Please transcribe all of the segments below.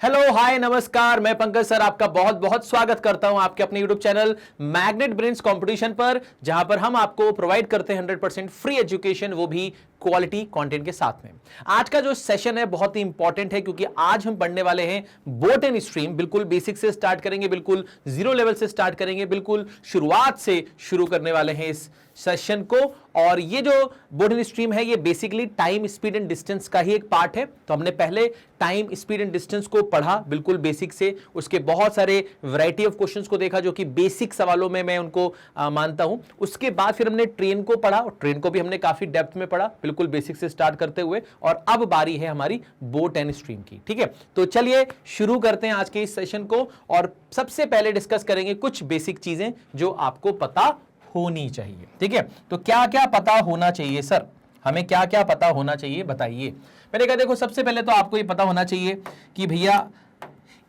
Hello hi नमस्कार, मैं Pankaj sir आपका बहुत बहुत स्वागत करता हूं आपके अपने YouTube channel magnet brains competition पर, जहां पर हम आपको प्रोवाइड करते हैं 100% फ्री एजुकेशन, वो भी क्वालिटी कंटेंट के साथ में। आज का जो सेशन है बहुत ही इंपॉर्टेंट है, क्योंकि आज हम पढ़ने वाले हैं बोट एंड स्ट्रीम। बिल्कुल बेसिक से स्टार्ट करेंगे, बिल्कुल जीरो लेवल से स्टार्ट करेंगे, बिल्कुल शुरुआत से शुरू करने वाले हैं इस सेशन को। और ये जो बोट एंड स्ट्रीम है, ये basically time, speed and distance का ही एक पार्ट है। तो हमने पहले टाइम, स्पीड एंड डिस्टेंस को पढ़ा बिल्कुल बेसिक से, उसके बहुत सारे वैरायटी ऑफ क्वेश्चंस को देखा जो कि बेसिक सवालों में मैं उनको मानता हूं। उसके बाद फिर हमने ट्रेन को पढ़ा, और ट्रेन को भी हमने काफी डेप्थ में पढ़ा, बिल्कुल बेसिक से स्टार्ट करते हुए। और अब बारी है हमारी बोट एंड स्ट्रीम की, ठीक है। तो चलिए शुरू करते हैं आज के इस सेशन को, और सबसे पहले डिस्कस करेंगे कुछ बेसिक चीजें जो आपको पता होनी चाहिए, ठीक है। तो क्या क्या पता होना चाहिए सर, हमें क्या क्या पता होना चाहिए बताइए। मैंने कहा देखो, सबसे पहले तो आपको ये पता होना चाहिए कि भैया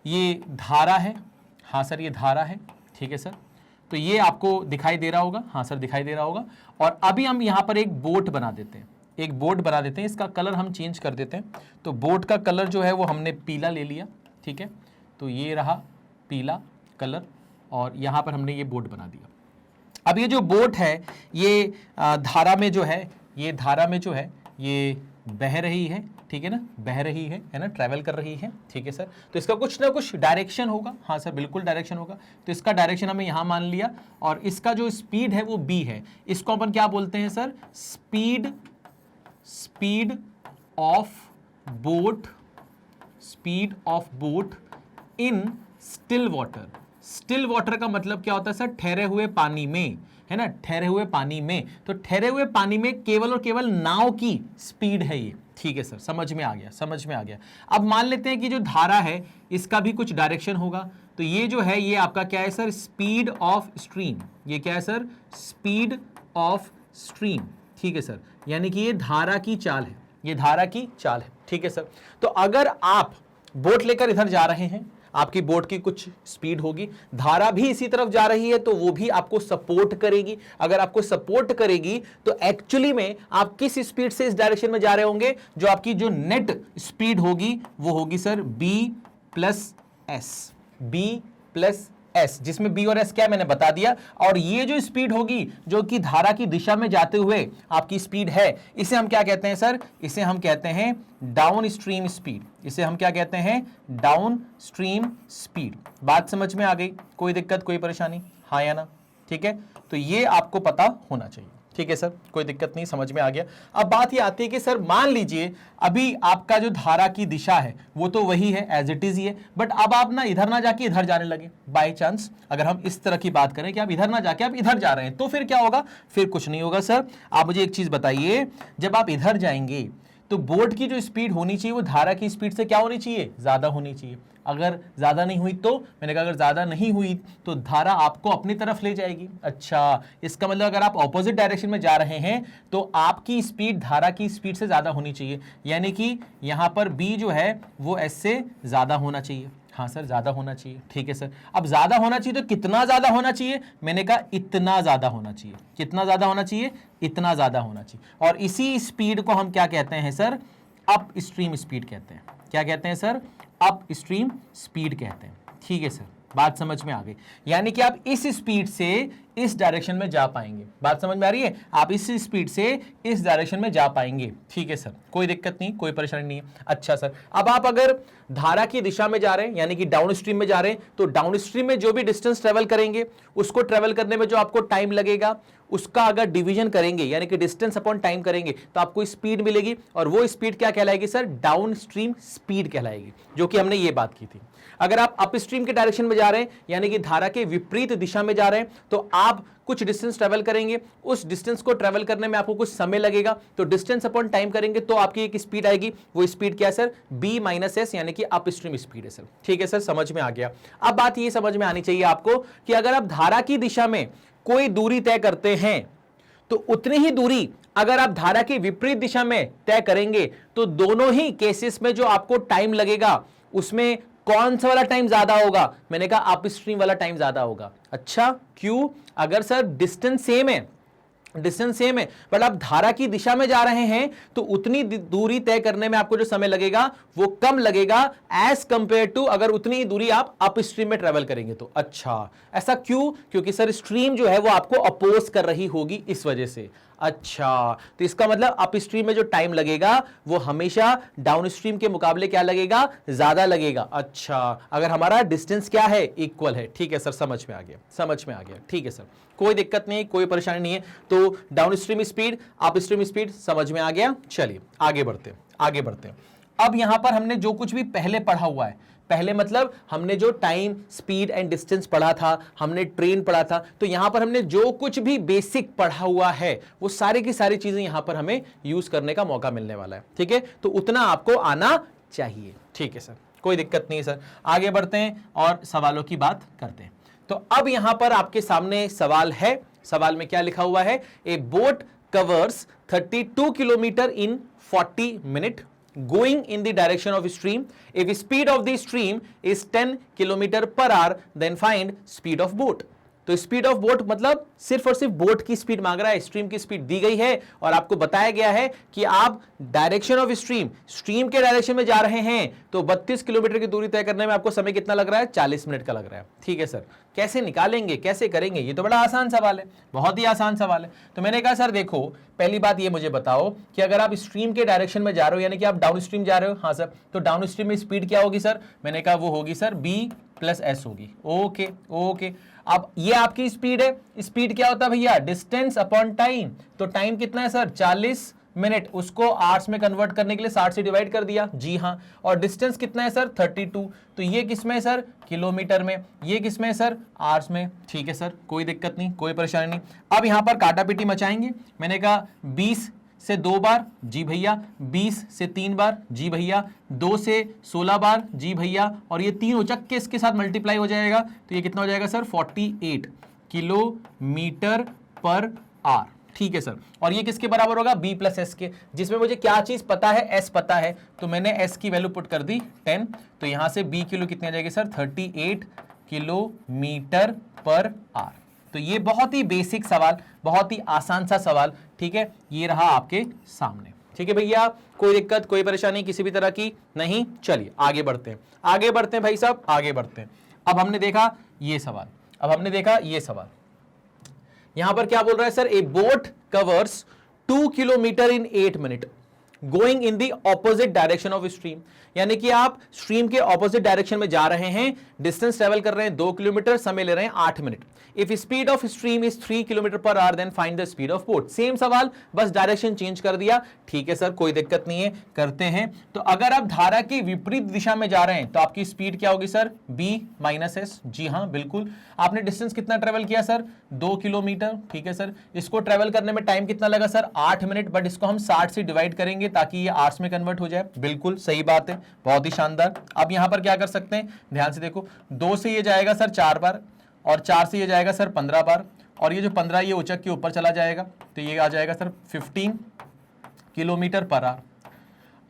ये धारा है। हाँ सर, ये धारा है, ठीक है सर। तो ये आपको दिखाई दे रहा होगा। हाँ सर, दिखाई दे रहा होगा। और अभी हम यहां पर एक बोट बना देते हैं, एक बोट बना देते हैं। इसका कलर हम चेंज कर देते हैं। तो बोट का कलर जो है वो हमने पीला ले लिया, ठीक है। तो ये रहा पीला कलर, और यहां पर हमने ये बोट बना दिया। अब ये जो बोट है, ये धारा में जो है, ये धारा में जो है ये बह रही है, ठीक है ना, बह रही है ना, ट्रैवल कर रही है, ठीक है सर। तो इसका कुछ ना कुछ डायरेक्शन होगा। हाँ सर, बिल्कुल डायरेक्शन होगा। तो इसका डायरेक्शन हमें यहां मान लिया, और इसका जो स्पीड है वो b है। इसको अपन क्या बोलते हैं sir, speed of boat, speed of boat in still water. Still water का मतलब क्या होता है सर, ठहरे हुए पानी में, है ना, ठहरे हुए पानी में। तो ठहरे हुए पानी में केवल और केवल नाव की स्पीड है ये, ठीक है सर। समझ में आ गया, समझ में आ गया। अब मान लेते हैं कि जो धारा है इसका भी कुछ डायरेक्शन होगा। तो ये जो है, ये आपका क्या है सर, स्पीड ऑफ स्ट्रीम। ये क्या है सर, स्पीड ऑफ स्ट्रीम, ठीक है सर। यानी कि ये धारा की चाल है, ये धारा की चाल है, ठीक है सर। तो अगर आप बोट लेकर इधर जा रहे हैं, आपकी बोट की कुछ स्पीड होगी, धारा भी इसी तरफ जा रही है, तो वो भी आपको सपोर्ट करेगी। अगर आपको सपोर्ट करेगी तो एक्चुअली में आप किस स्पीड से इस डायरेक्शन में जा रहे होंगे, जो आपकी जो नेट स्पीड होगी वो होगी सर b+s, जिसमें b और s क्या मैंने बता दिया। और ये जो स्पीड होगी जो कि धारा की दिशा में जाते हुए आपकी स्पीड है, इसे हम क्या कहते हैं सर, इसे हम कहते हैं डाउन स्ट्रीम स्पीड। इसे हम क्या कहते हैं, डाउन स्ट्रीम स्पीड। बात समझ में आ गई? कोई दिक्कत, कोई परेशानी, हाँ या ना? ठीक है, तो ये आपको पता होना चाहिए, ठीक है सर, कोई दिक्कत नहीं, समझ में आ गया। अब बात ये आती है कि सर मान लीजिए अभी आपका जो धारा की दिशा है वो तो वही है, एज इट इज ही है, बट अब आप ना इधर ना जाके इधर जाने लगे बाय चांस। अगर हम इस तरह की बात करें कि आप इधर ना जाके आप इधर जा रहे हैं, तो फिर क्या होगा? फिर कुछ नहीं होगा सर। आप मुझे एक चीज बताइए, जब आप इधर जाएंगे तो बोट की जो स्पीड होनी चाहिए वो धारा की स्पीड से क्या होनी चाहिए? ज्यादा होनी चाहिए। अगर ज्यादा नहीं हुई तो, मैंने कहा अगर ज्यादा नहीं हुई तो धारा आपको अपनी तरफ ले जाएगी। अच्छा, इसका मतलब अगर आप ऑपोजिट डायरेक्शन में जा रहे हैं तो आपकी स्पीड धारा की स्पीड से ज्यादा होनी चाहिए। यानी कि यहां पर b जो है वो s से ज्यादा होना चाहिए। हाँ सर, ज्यादा होना चाहिए, ठीक है सर। अब ज्यादा होना चाहिए तो कितना ज्यादा होना चाहिए? मैंने कहा इतना ज्यादा होना चाहिए। कितना ज्यादा होना चाहिए? इतना ज्यादा होना चाहिए। और इसी स्पीड को हम क्या कहते हैं सर? अप स्ट्रीम स्पीड कहते हैं। क्या कहते हैं सर? अप स्ट्रीम स्पीड कहते हैं, ठीक है सर। बात समझ में आ गई? यानी कि आप इस स्पीड से इस डायरेक्शन में जा पाएंगे। बात समझ में आ रही है? आप इस स्पीड से इस डायरेक्शन में जा पाएंगे, ठीक है सर, कोई दिक्कत नहीं, कोई परेशानी नहीं है। अच्छा सर, अब आप अगर धारा की दिशा में जा रहे हैं, यानी कि डाउन स्ट्रीम में जा रहे हैं, तो डाउन स्ट्रीम में जो भी डिस्टेंस ट्रेवल करेंगे उसको ट्रेवल करने में जो आपको टाइम लगेगा उसका अगर डिवीजन करेंगे, यानी कि डिस्टेंस अपॉन टाइम करेंगे, तो आपको स्पीड मिलेगी। और वो स्पीड क्या कहलाएगी सर? डाउन स्ट्रीम स्पीड कहलाएगी, जो कि हमने ये बात की थी। अगर आप अप स्ट्रीम के डायरेक्शन में जा रहे हैं, यानी कि धारा के विपरीत दिशा में जा रहे हैं, तो आप कुछ डिस्टेंस ट्रेवल करेंगे, उस डिस्टेंस को ट्रेवल करने में आपको कुछ समय लगेगा, तो डिस्टेंस अपॉन टाइम करेंगे तो आपकी एक स्पीड आएगी। वो स्पीड क्या है सर? b-s, यानी कि अप स्ट्रीम स्पीड है सर, ठीक है सर, समझ में आ गया। अब बात ये समझ में आनी चाहिए आपको कि अगर आप धारा की दिशा में कोई दूरी तय करते हैं तो उतनी ही दूरी अगर आप धारा की विपरीत दिशा में तय करेंगे तो दोनों ही केसेस में जो आपको टाइम लगेगा उसमें कौन सा वाला टाइम ज्यादा होगा? मैंने कहा अप स्ट्रीम वाला टाइम ज्यादा होगा। अच्छा, क्यों? अगर सर डिस्टेंस सेम है, डिस्टेंस सेम है, बट आप धारा की दिशा में जा रहे हैं तो उतनी दूरी तय करने में आपको जो समय लगेगा वो कम लगेगा एज कंपेयर टू अगर उतनी दूरी आप अप स्ट्रीम में ट्रेवल करेंगे तो। अच्छा, ऐसा क्यों? क्योंकि सर स्ट्रीम जो है वो आपको अपोज कर रही होगी इस वजह से। अच्छा, तो इसका मतलब अप स्ट्रीम में जो टाइम लगेगा वो हमेशा डाउन स्ट्रीम के मुकाबले क्या लगेगा? ज्यादा लगेगा। अच्छा, अगर हमारा डिस्टेंस क्या है? इक्वल है। ठीक है सर, समझ में आ गया, समझ में आ गया। ठीक है सर, कोई दिक्कत नहीं, कोई परेशानी नहीं है। तो down stream speed, up stream speed समझ में आ गया। चलिए आगे बढ़ते हैं, आगे बढ़ते हैं। अब यहां पर हमने जो कुछ भी पहले पढ़ा हुआ है, पहले मतलब हमने जो टाइम, स्पीड एंड डिस्टेंस पढ़ा था, हमने ट्रेन पढ़ा था, तो यहां पर हमने जो कुछ भी बेसिक पढ़ा हुआ है वो सारी की सारी चीजें यहां पर हमें यूज करने का मौका मिलने वाला है। ठीक है, तो उतना आपको आना चाहिए। ठीक है सर, कोई दिक्कत नहीं है सर। आगे बढ़ते हैं और सवालों की बात करते हैं। तो अब यहां पर आपके सामने सवाल है। सवाल में क्या लिखा हुआ है? A boat covers 32 kilometre in 40 minute going in the direction of stream. If speed of the stream is 10 km per hour, then find speed of boat. तो स्पीड ऑफ बोट मतलब सिर्फ और सिर्फ बोट की स्पीड मांग रहा है, stream की स्पीड दी गई है और आपको बताया गया है कि आप डायरेक्शन ऑफ स्ट्रीम, स्ट्रीम के डायरेक्शन में जा रहे हैं तो 32 किलोमीटर की दूरी तय करने में आपको समय कितना लग रहा है? 40 मिनट का लग रहा है। ठीक है सर, कैसे निकालेंगे, कैसे करेंगे? ये तो बड़ा आसान सवाल है, बहुत ही आसान सवाल है। तो मैंने कहा सर देखो, पहली बात ये मुझे बताओ कि अगर आप स्ट्रीम के डायरेक्शन में जा रहे हो यानी कि आप डाउन स्ट्रीम जा रहे हो, हाँ सर, तो डाउन स्ट्रीम में स्पीड क्या होगी सर? मैंने कहा वो होगी सर b प्लस एस होगी। ओके ओके, अब ये आपकी स्पीड है। स्पीड क्या होता है भैया? Distance upon time. तो टाइम कितना है सर? 40 मिनट, उसको आवर्स में कन्वर्ट करने के लिए 60 से डिवाइड कर दिया। जी हाँ, और डिस्टेंस कितना है सर? 32। तो ये किस में है सर? किलोमीटर में। ये किस में है सर? आवर्स में। ठीक है सर, कोई दिक्कत नहीं, कोई परेशानी नहीं। अब यहां पर काटापीटी मचाएंगे। मैंने कहा 20 से 2 बार, जी भैया, 20 से 3 बार, जी भैया, 2 से 16 बार, जी भैया, और ये 3 उचक के इसके साथ मल्टीप्लाई हो जाएगा तो ये कितना हो जाएगा सर? 48 kilometre per our. ठीक है सर, और ये किसके बराबर होगा? b प्लस एस के, जिसमें मुझे क्या चीज पता है? s पता है, तो मैंने s की वैल्यू पुट कर दी 10। तो यहां से b किलो कितनी आ जाएगी सर? 38 kilometre per our. तो ये बहुत ही बेसिक सवाल, बहुत ही आसान सा सवाल। ठीक है, ये रहा आपके सामने। ठीक है भैया, कोई दिक्कत, कोई परेशानी किसी भी तरह की नहीं। चलिए आगे बढ़ते हैं, आगे बढ़ते हैं भाई साहब, आगे बढ़ते हैं। अब हमने देखा ये सवाल, अब हमने देखा ये सवाल। यहां पर क्या बोल रहा है sir? A boat covers 2 kilometre in 8 minute going in the opposite direction of stream. यानी कि आप स्ट्रीम के ऑपोजिट डायरेक्शन में जा रहे हैं, डिस्टेंस ट्रेवल कर रहे हैं 2 किलोमीटर, समय ले रहे हैं 8 मिनट। If speed of stream is 3 kilometre per hour then find the speed of boat. Same सवाल, बस डायरेक्शन चेंज कर दिया। ठीक है सर, कोई दिक्कत नहीं है, करते हैं। तो अगर आप धारा की विपरीत दिशा में जा रहे हैं तो आपकी स्पीड क्या होगी सर? b minus S. जी हाँ बिल्कुल। आपने डिस्टेंस कितना ट्रेवल किया सर? 2 किलोमीटर। ठीक है सर, इसको ट्रेवल करने में टाइम कितना लगा सर? 8 मिनट, बट इसको हम 60 से डिवाइड करेंगे ताकि ये आवर्स में कन्वर्ट हो जाए। बिल्कुल सही बात है, बहुत ही शानदार। अब यहां पर क्या कर सकते हैं, ध्यान से देखो, 2 से ये जाएगा सर 4 बार, और 4 से ये जाएगा सर 15 बार, और ये जो 15 ये उचक के ऊपर चला जाएगा तो ये आ जाएगा सर 15 किलोमीटर पर आवर।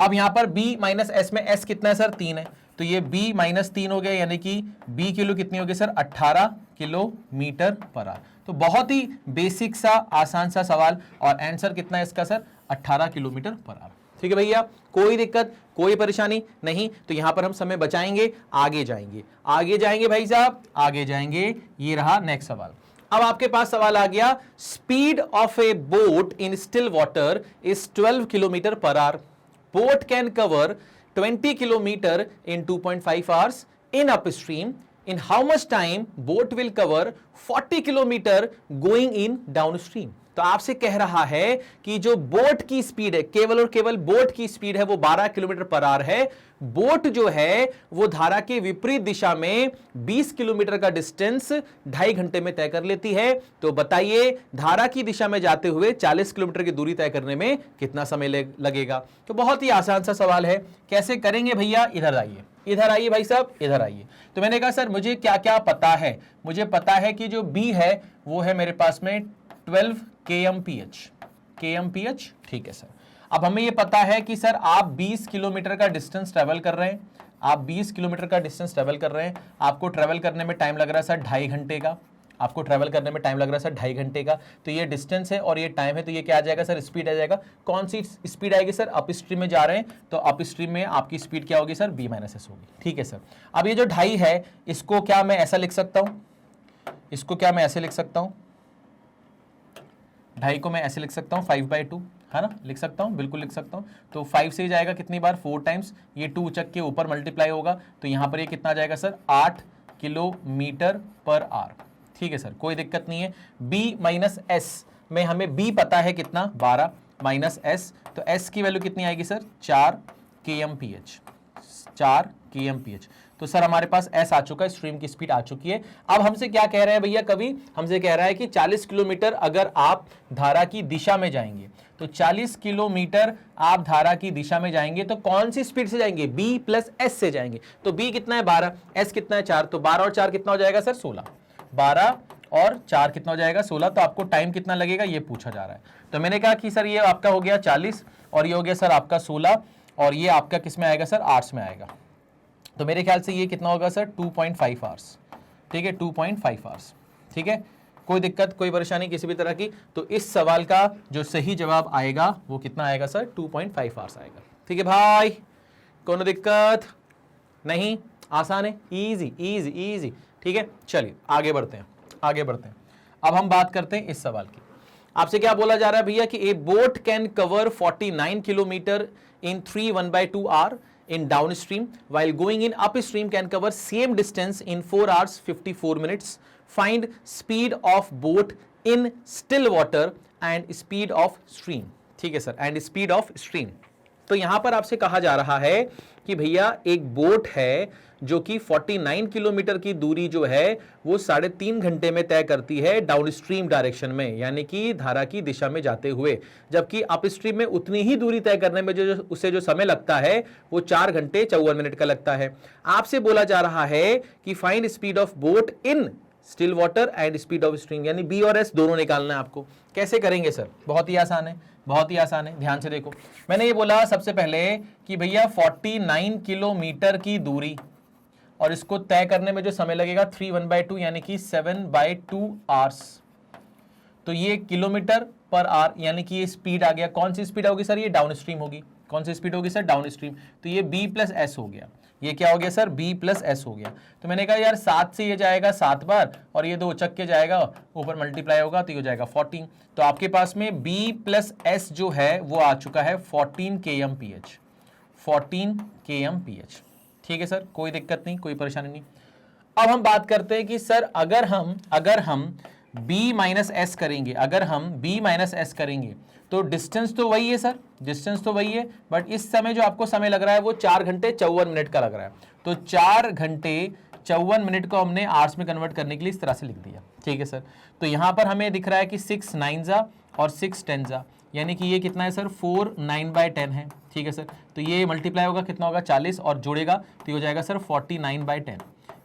अब यहां पर b माइनस एस में s कितना है सर? 3 है, तो ये b माइनस 3 हो गया, यानी कि b किलो कितनी होगी सर? 18 kilometre per our. तो बहुत ही बेसिक सा, आसान सा सवाल, और आंसर कितना है इसका सर? 18 kilometre per our. ठीक है भैया, कोई दिक्कत, कोई परेशानी नहीं। तो यहां पर हम समय बचाएंगे, आगे जाएंगे, आगे जाएंगे भाई साहब, आगे जाएंगे। ये रहा नेक्स्ट सवाल। अब आपके पास सवाल आ गया, speed of A boat in still water is 12 kilometre per our. Boat can cover 20 kilometre in 2.5 hours in upstream. In how much time boat will cover 40 kilometre going in downstream? तो आपसे कह रहा है कि जो बोट की speed है, केवल और केवल बोट की स्पीड है वो 12 किलोमीटर पर आवर है। बोट जो है वो धारा के विपरीत दिशा में 20 किलोमीटर का डिस्टेंस 2.5 घंटे में तय कर लेती है। तो बताइए धारा की दिशा में जाते हुए 40 किलोमीटर की दूरी तय करने में कितना समय लगेगा? तो बहुत ही आसान सा सवाल है, कैसे करेंगे भैया? इधर आइए, इधर आइए भाई साहब, इधर आइए। तो मैंने कहा सर मुझे क्या क्या पता है? मुझे पता है कि जो b है वो है मेरे पास में 12 kmph। ठीक है सर। अब हमें ये पता है कि सर आप 20 किलोमीटर का डिस्टेंस ट्रेवल कर रहे हैं, आप 20 किलोमीटर का डिस्टेंस ट्रेवल कर रहे हैं, आपको ट्रेवल करने में टाइम लग रहा है सर 2.5 घंटे का। आपको ट्रैवल करने में टाइम लग रहा है सर 2.5 घंटे का, तो ये डिस्टेंस है और ये टाइम है, तो ये क्या आ जाएगा सर, स्पीड आ जाएगा। कौन सी स्पीड आएगी सर, अप स्ट्रीम में जा रहे हैं तो अप स्ट्रीम में आपकी स्पीड क्या होगी सर, b माइनस एस होगी। ठीक है सर। अब ये जो 2.5 है इसको क्या मैं ऐसा लिख सकता हूं, इसको क्या मैं ऐसे लिख सकता हूं, 2.5 को मैं ऐसे लिख सकता हूँ 5/2, है ना, लिख सकता हूँ, बिल्कुल लिख सकता हूँ। तो 5 से जाएगा कितनी बार, 4 टाइम्स, ये 2 उचक के ऊपर मल्टीप्लाई होगा, तो यहाँ पर ये कितना आ जाएगा सर, 8 किलोमीटर पर आवर। ठीक है सर, कोई दिक्कत नहीं है। b माइनस एस में हमें b पता है कितना, 12 माइनस एस, तो s की वैल्यू कितनी आएगी सर, 4 kmph, 4 kmph। तो सर हमारे पास s आ चुका है, स्ट्रीम की स्पीड आ चुकी है। अब हमसे क्या कह रहे हैं भैया, कभी हमसे कह रहा है कि 40 किलोमीटर अगर आप धारा की दिशा में जाएंगे, तो 40 किलोमीटर आप धारा की दिशा में जाएंगे तो कौन सी स्पीड से जाएंगे, b प्लस एस से जाएंगे। तो b कितना है 12, s कितना है 4, तो 12 और 4 कितना हो जाएगा सर 16, 12 और 4 कितना हो जाएगा 16। तो आपको टाइम कितना लगेगा ये पूछा जा रहा है। तो मैंने कहा कि सर ये आपका हो गया 40 और ये हो गया सर आपका 16 और ये आपका किस में आएगा सर, आवर्स में आएगा। तो मेरे ख्याल से ये कितना होगा सर, 2.5 आवर्स। ठीक है, 2.5 आवर्स। ठीक है, कोई दिक्कत कोई परेशानी किसी भी तरह की। तो इस सवाल का जो सही जवाब आएगा वो कितना आएगा सर, 2.5 आवर्स आएगा। ठीक है भाई, कोनो दिक्कत नहीं, आसान है, इजी इजी इजी। ठीक है, चलिए आगे बढ़ते हैं, आगे बढ़ते हैं। अब हम बात करते हैं इस सवाल की। आपसे क्या बोला जा रहा है भैया कि a boat can cover 49 kilometre in 3/1/2 hour in downstream while going in upstream can cover same distance in 4 hours 54 minutes. Find speed of boat in still water and speed of stream. ठीक है sir, and speed of stream. तो यहां पर आपसे कहा जा रहा है कि भैया एक बोट है जो कि 49 किलोमीटर की दूरी जो है वो 3.5 घंटे में तय करती है डाउनस्ट्रीम डायरेक्शन में, यानी कि धारा की दिशा में जाते हुए, जबकि अपस्ट्रीम में उतनी ही दूरी तय करने में जो उसे जो समय लगता है वो 4 घंटे 54 मिनट का लगता है। आपसे बोला जा रहा है कि find speed of boat in still water and speed of stream, यानी बी और एस दोनों निकालना है आपको। कैसे करेंगे सर, बहुत ही आसान है, बहुत ही आसान है। ध्यान से देखो, मैंने ये बोला सबसे पहले कि भैया 49 किलोमीटर की दूरी और इसको तय करने में जो समय लगेगा 3/1/2 यानी कि 7/2 आवर्स। तो ये किलोमीटर पर आवर यानी कि ये स्पीड आ गया। कौन सी स्पीड होगी सर, ये डाउन स्ट्रीम होगी। कौन सी स्पीड होगी सर, डाउन स्ट्रीम। तो ये b प्लस एस हो गया, ये क्या हो गया सर, b प्लस एस हो गया। तो मैंने कहा यार 7 से ये जाएगा 7 बार और ये 2 उचक के जाएगा, ऊपर मल्टीप्लाई होगा तो ये हो जाएगा 14। तो आपके पास में b प्लस एस जो है वो आ चुका है 14 kmph, 14 kmph। ठीक है सर, कोई दिक्कत नहीं, कोई परेशानी नहीं। अब हम बात करते हैं कि सर अगर हम b माइनस एस करेंगे, अगर हम b माइनस एस करेंगे तो डिस्टेंस तो वही है सर, डिस्टेंस तो वही है, बट इस समय जो आपको समय लग रहा है वो 4 घंटे 54 मिनट का लग रहा है। तो 4 घंटे 54 मिनट को हमने आवर्स में कन्वर्ट करने के लिए इस तरह से लिख दिया। ठीक है सर, तो यहां पर हमें दिख रहा है कि 6 9 जा और 6 10 जा, यानी कि ये कितना है सर, 4 9/10 है। ठीक है सर, तो ये मल्टीप्लाई होगा कितना होगा 40 और जोड़ेगा तो ये हो जाएगा सर 49/10,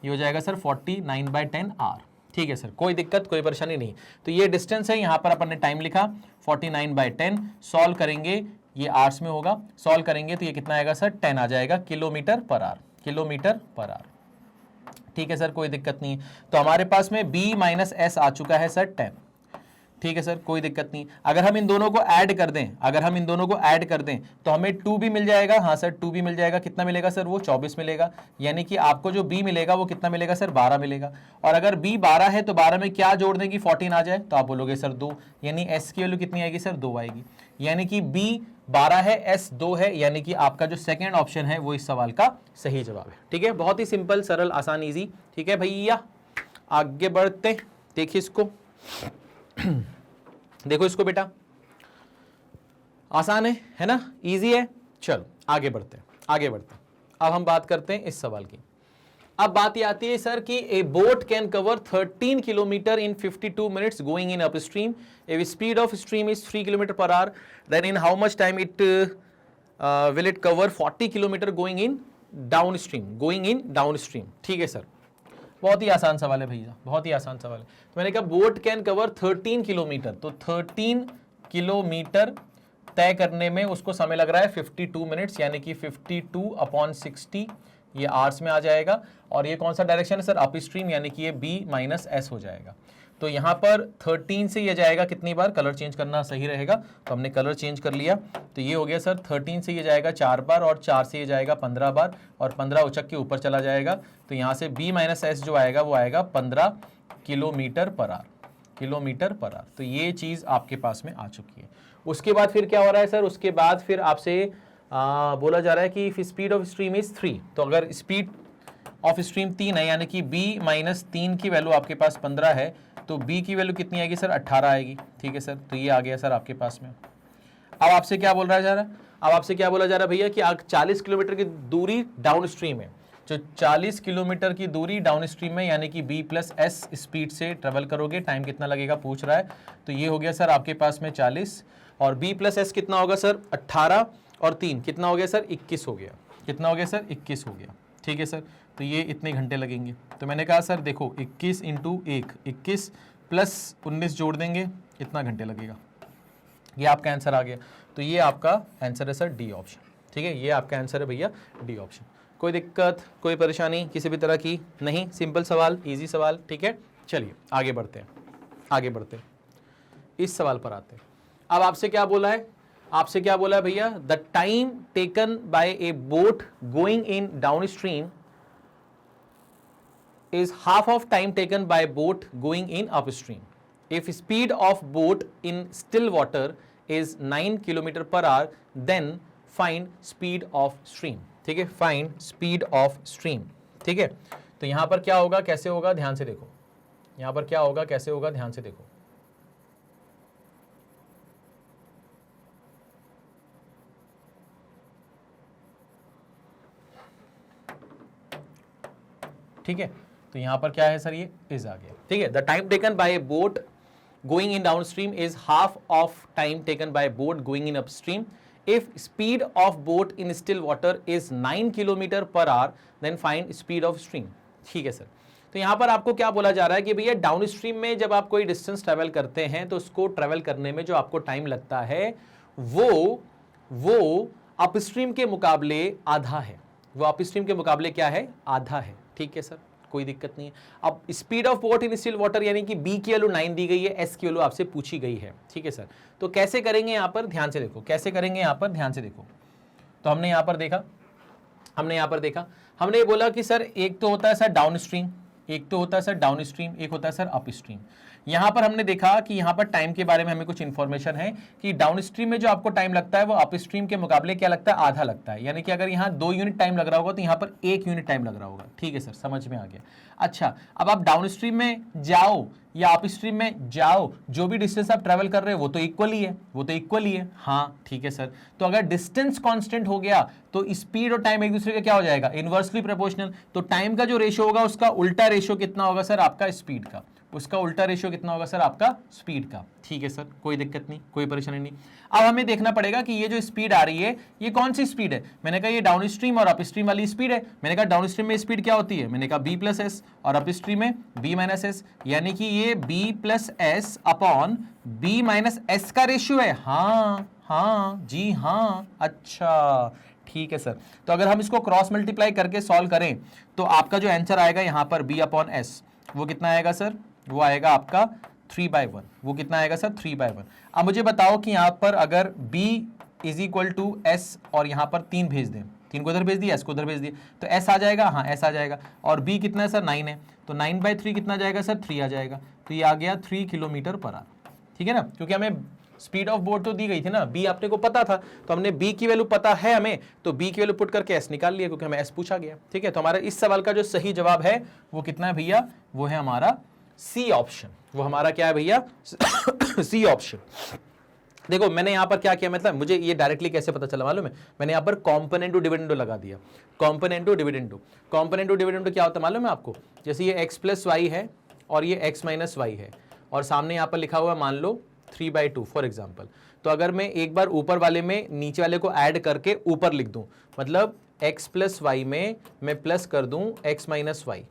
ये हो जाएगा सर 49/10 आवर। ठीक है सर, कोई दिक्कत कोई परेशानी नहीं। तो ये डिस्टेंस है, यहाँ पर अपन ने टाइम लिखा 49/10, सॉल्व करेंगे ये आवर्स में होगा, सॉल्व करेंगे तो ये कितना आएगा सर, 10 आ जाएगा kilometre per our, kilometre per our. ठीक है सर, कोई दिक्कत नहीं। तो हमारे पास में b माइनस एस आ चुका है सर 10। ठीक है सर, कोई दिक्कत नहीं। अगर हम इन दोनों को ऐड कर दें, अगर हम इन दोनों को ऐड कर दें तो हमें 2 भी मिल जाएगा। हाँ सर, 2 भी मिल जाएगा। कितना मिलेगा सर, वो 24 मिलेगा, यानी कि आपको जो b मिलेगा वो कितना मिलेगा सर, 12 मिलेगा। और अगर b 12 है तो 12 में क्या जोड़ दें कि 14 आ जाए, तो आप बोलोगे सर 2, यानी s की वैल्यू कितनी आएगी सर, 2 आएगी। यानी कि b 12 है, s 2 है, यानी कि आपका जो सेकेंड ऑप्शन है वो इस सवाल का सही जवाब है। ठीक है, बहुत ही सिंपल, सरल, आसान, ईजी। ठीक है भैया, आगे बढ़ते, देखिए इसको देखो इसको बेटा, आसान है ना, इजी है। चलो आगे बढ़ते हैं, आगे बढ़ते हैं। अब हम बात करते हैं इस सवाल की। अब बात ये आती है सर कि a boat can cover 13 kilometre in 52 minutes going in upstream, a speed of stream is 3 kilometre per hour, then in how much time it will it cover 40 kilometre going in downstream, going in downstream. ठीक है sir, बहुत ही आसान सवाल है भैया, बहुत ही आसान सवाल है। तो मैंने कहा बोट कैन कवर 13 किलोमीटर, तो 13 किलोमीटर तय करने में उसको समय लग रहा है 52 मिनट्स, यानी कि 52/60 ये आर्स में आ जाएगा, और ये कौन सा डायरेक्शन है सर, अप स्ट्रीम, यानी कि ये b माइनस एस हो जाएगा। तो यहाँ पर 13 से ये जाएगा कितनी बार, कलर चेंज करना सही रहेगा, तो हमने कलर चेंज कर लिया। तो ये हो गया सर 13 से ये जाएगा 4 बार, और 4 से ये जाएगा 15 बार, और 15 उचक के ऊपर चला जाएगा। तो यहाँ से b माइनस एस जो आएगा वो आएगा 15 kilometre per our, kilometre per our. तो ये चीज़ आपके पास में आ चुकी है। उसके बाद फिर क्या हो रहा है सर, उसके बाद फिर आपसे बोला जा रहा है कि if speed of stream is 3, तो अगर स्पीड ऑफ स्ट्रीम 3 है, यानी कि b माइनस 3 की वैल्यू आपके पास 15 है, तो b की वैल्यू कितनी आएगी सर, 18 आएगी। ठीक है सर, तो ये आ गया सर आपके पास में। अब आपसे क्या बोल रहा है जा रहा है, अब आपसे क्या बोला जा रहा है भैया कि 40 किलोमीटर की दूरी डाउन स्ट्रीम है, जो 40 किलोमीटर की दूरी डाउन स्ट्रीम में, यानी कि b प्लस एस स्पीड से ट्रेवल करोगे, टाइम कितना लगेगा पूछ रहा है। तो ये हो गया सर आपके पास में 40, और b प्लस एस कितना होगा सर, 18 और 3 कितना हो गया सर, 21 हो गया। कितना हो गया सर, 21 हो गया। ठीक है सर, तो ये इतने घंटे लगेंगे। तो मैंने कहा सर देखो 21 इंटू 1, 21 प्लस 19 जोड़ देंगे, इतना घंटे लगेगा। ये आपका आंसर आ गया। तो ये आपका आंसर है सर डी ऑप्शन। ठीक है, ये आपका आंसर है भैया डी ऑप्शन। कोई दिक्कत, कोई परेशानी किसी भी तरह की नहीं, सिंपल सवाल, इजी सवाल। ठीक है, चलिए आगे बढ़ते हैं, आगे बढ़ते हैं, इस सवाल पर आते हैं। अब आपसे क्या बोला है, आपसे क्या बोला है भैया, the time taken by a boat going in down stream is half of time taken by boat going in upstream. If speed of boat in still water is 9 km per hour, then find speed of stream. ठीक है, find speed of stream. ठीक है, तो यहां पर क्या होगा, कैसे होगा, ध्यान से देखो। यहां पर क्या होगा, कैसे होगा, ध्यान से देखो। ठीक है, तो यहां पर क्या है सर, ये इज आ गया। ठीक है, the time taken by a boat going in downstream is half of time taken by boat going in upstream. If speed of boat in still water is 9 kilometre per hour, then find speed of stream. ठीक है sir, तो यहां पर आपको क्या बोला जा रहा है कि भैया डाउन स्ट्रीम में जब आप कोई डिस्टेंस ट्रेवल करते हैं तो उसको ट्रेवल करने में जो आपको टाइम लगता है वो अपस्ट्रीम के मुकाबले आधा है। वो अपस्ट्रीम के मुकाबले क्या है, आधा है। ठीक है सर, कोई दिक्कत नहीं है। अब speed of boat in still water, यानी कि b की वैल्यू 9 दी गई है, s की वैल्यू आपसे पूछी गई है। ठीक है सर, तो कैसे करेंगे यहां पर, ध्यान से देखो, कैसे करेंगे यहां पर, ध्यान से देखो। तो हमने यहां पर देखा, हमने ये बोला कि सर एक तो होता है सर डाउन स्ट्रीम, एक तो होता है सर डाउन स्ट्रीम, एक होता है सर अप स्ट्रीम। यहां पर हमने देखा कि यहां पर टाइम के बारे में हमें कुछ इंफॉर्मेशन है कि डाउन स्ट्रीम में जो आपको टाइम लगता है वो अप स्ट्रीम के मुकाबले क्या लगता है, आधा लगता है। यानी कि अगर यहां 2 यूनिट टाइम लग रहा होगा तो यहां पर 1 यूनिट टाइम लग रहा होगा। ठीक है सर, समझ में आ गया। अच्छा, अब आप डाउन स्ट्रीम में जाओ या अप स्ट्रीम में जाओ, जो भी डिस्टेंस आप ट्रेवल कर रहे हो वो तो इक्वल ही है, वो तो इक्वल ही है। हाँ ठीक है सर, तो अगर डिस्टेंस कांस्टेंट हो गया तो स्पीड और टाइम एक दूसरे का क्या हो जाएगा, इनवर्सली प्रोपोर्शनल। तो टाइम का जो रेशियो होगा उसका उल्टा रेशियो कितना होगा सर, आपका स्पीड का, उसका उल्टा रेशियो कितना होगा सर, आपका स्पीड का। ठीक है सर, कोई दिक्कत नहीं, कोई परेशानी नहीं। अब हमें देखना पड़ेगा कि ये जो स्पीड आ रही है ये कौन सी स्पीड है। मैंने कहा ये डाउन स्ट्रीम और अप स्ट्रीम वाली स्पीड है। मैंने कहा डाउन स्ट्रीम में स्पीड क्या होती है, मैंने कहा b प्लस एस, और अप स्ट्रीम में b माइनस एस, यानी कि ये b plus S upon b minus S का रेशियो है। हाँ जी हाँ, अच्छा ठीक है सर। तो अगर हम इसको क्रॉस मल्टीप्लाई करके सॉल्व करें तो आपका जो आंसर आएगा यहाँ पर b अपॉन एस, वो कितना आएगा सर, वो आएगा आपका 3/1। वो कितना आएगा सर, 3/1। अब मुझे बताओ कि यहां पर अगर b is equal to S और यहां पर 3 भेज दें, 3 को इधर भेज दिया, s को इधर भेज दिया, तो s आ जाएगा, हाँ s आ जाएगा। और b कितना है सर, 9 है, तो 9/3 कितना जाएगा सर, 3 आ जाएगा। तो ये आ गया 3 किलोमीटर पर आवर। ठीक है ना, क्योंकि हमें स्पीड ऑफ बोट तो दी गई थी ना, b अपने को पता था, तो हमने b की वैल्यू पता है हमें, तो b की वैल्यू पुट करके s निकाल लिया, क्योंकि हमें s पूछा गया। ठीक है, तो हमारा इस सवाल का जो सही जवाब है वो कितना है भैया, वो है हमारा सी ऑप्शन। वो हमारा क्या है भैया, सी ऑप्शन। देखो मैंने यहां पर क्या किया, मतलब मुझे ये डायरेक्टली कैसे पता चला मालूम है, मैंने यहां पर कॉम्पोनेंट टू डिविडेंडो लगा दिया। कॉम्पोनेंट टू डिविडेंडो, कॉम्पोनेंट टू डिविडेंडो क्या होता है मालूम है आपको, जैसे ये x प्लस वाई है और ये x माइनस वाई है, और सामने यहां पर लिखा हुआ मान लो 3/2 फॉर एग्जाम्पल। तो अगर मैं एक बार ऊपर वाले में नीचे वाले को ऐड करके ऊपर लिख दूं, मतलब x प्लस वाई में मैं प्लस कर दूं x माइनस वाई,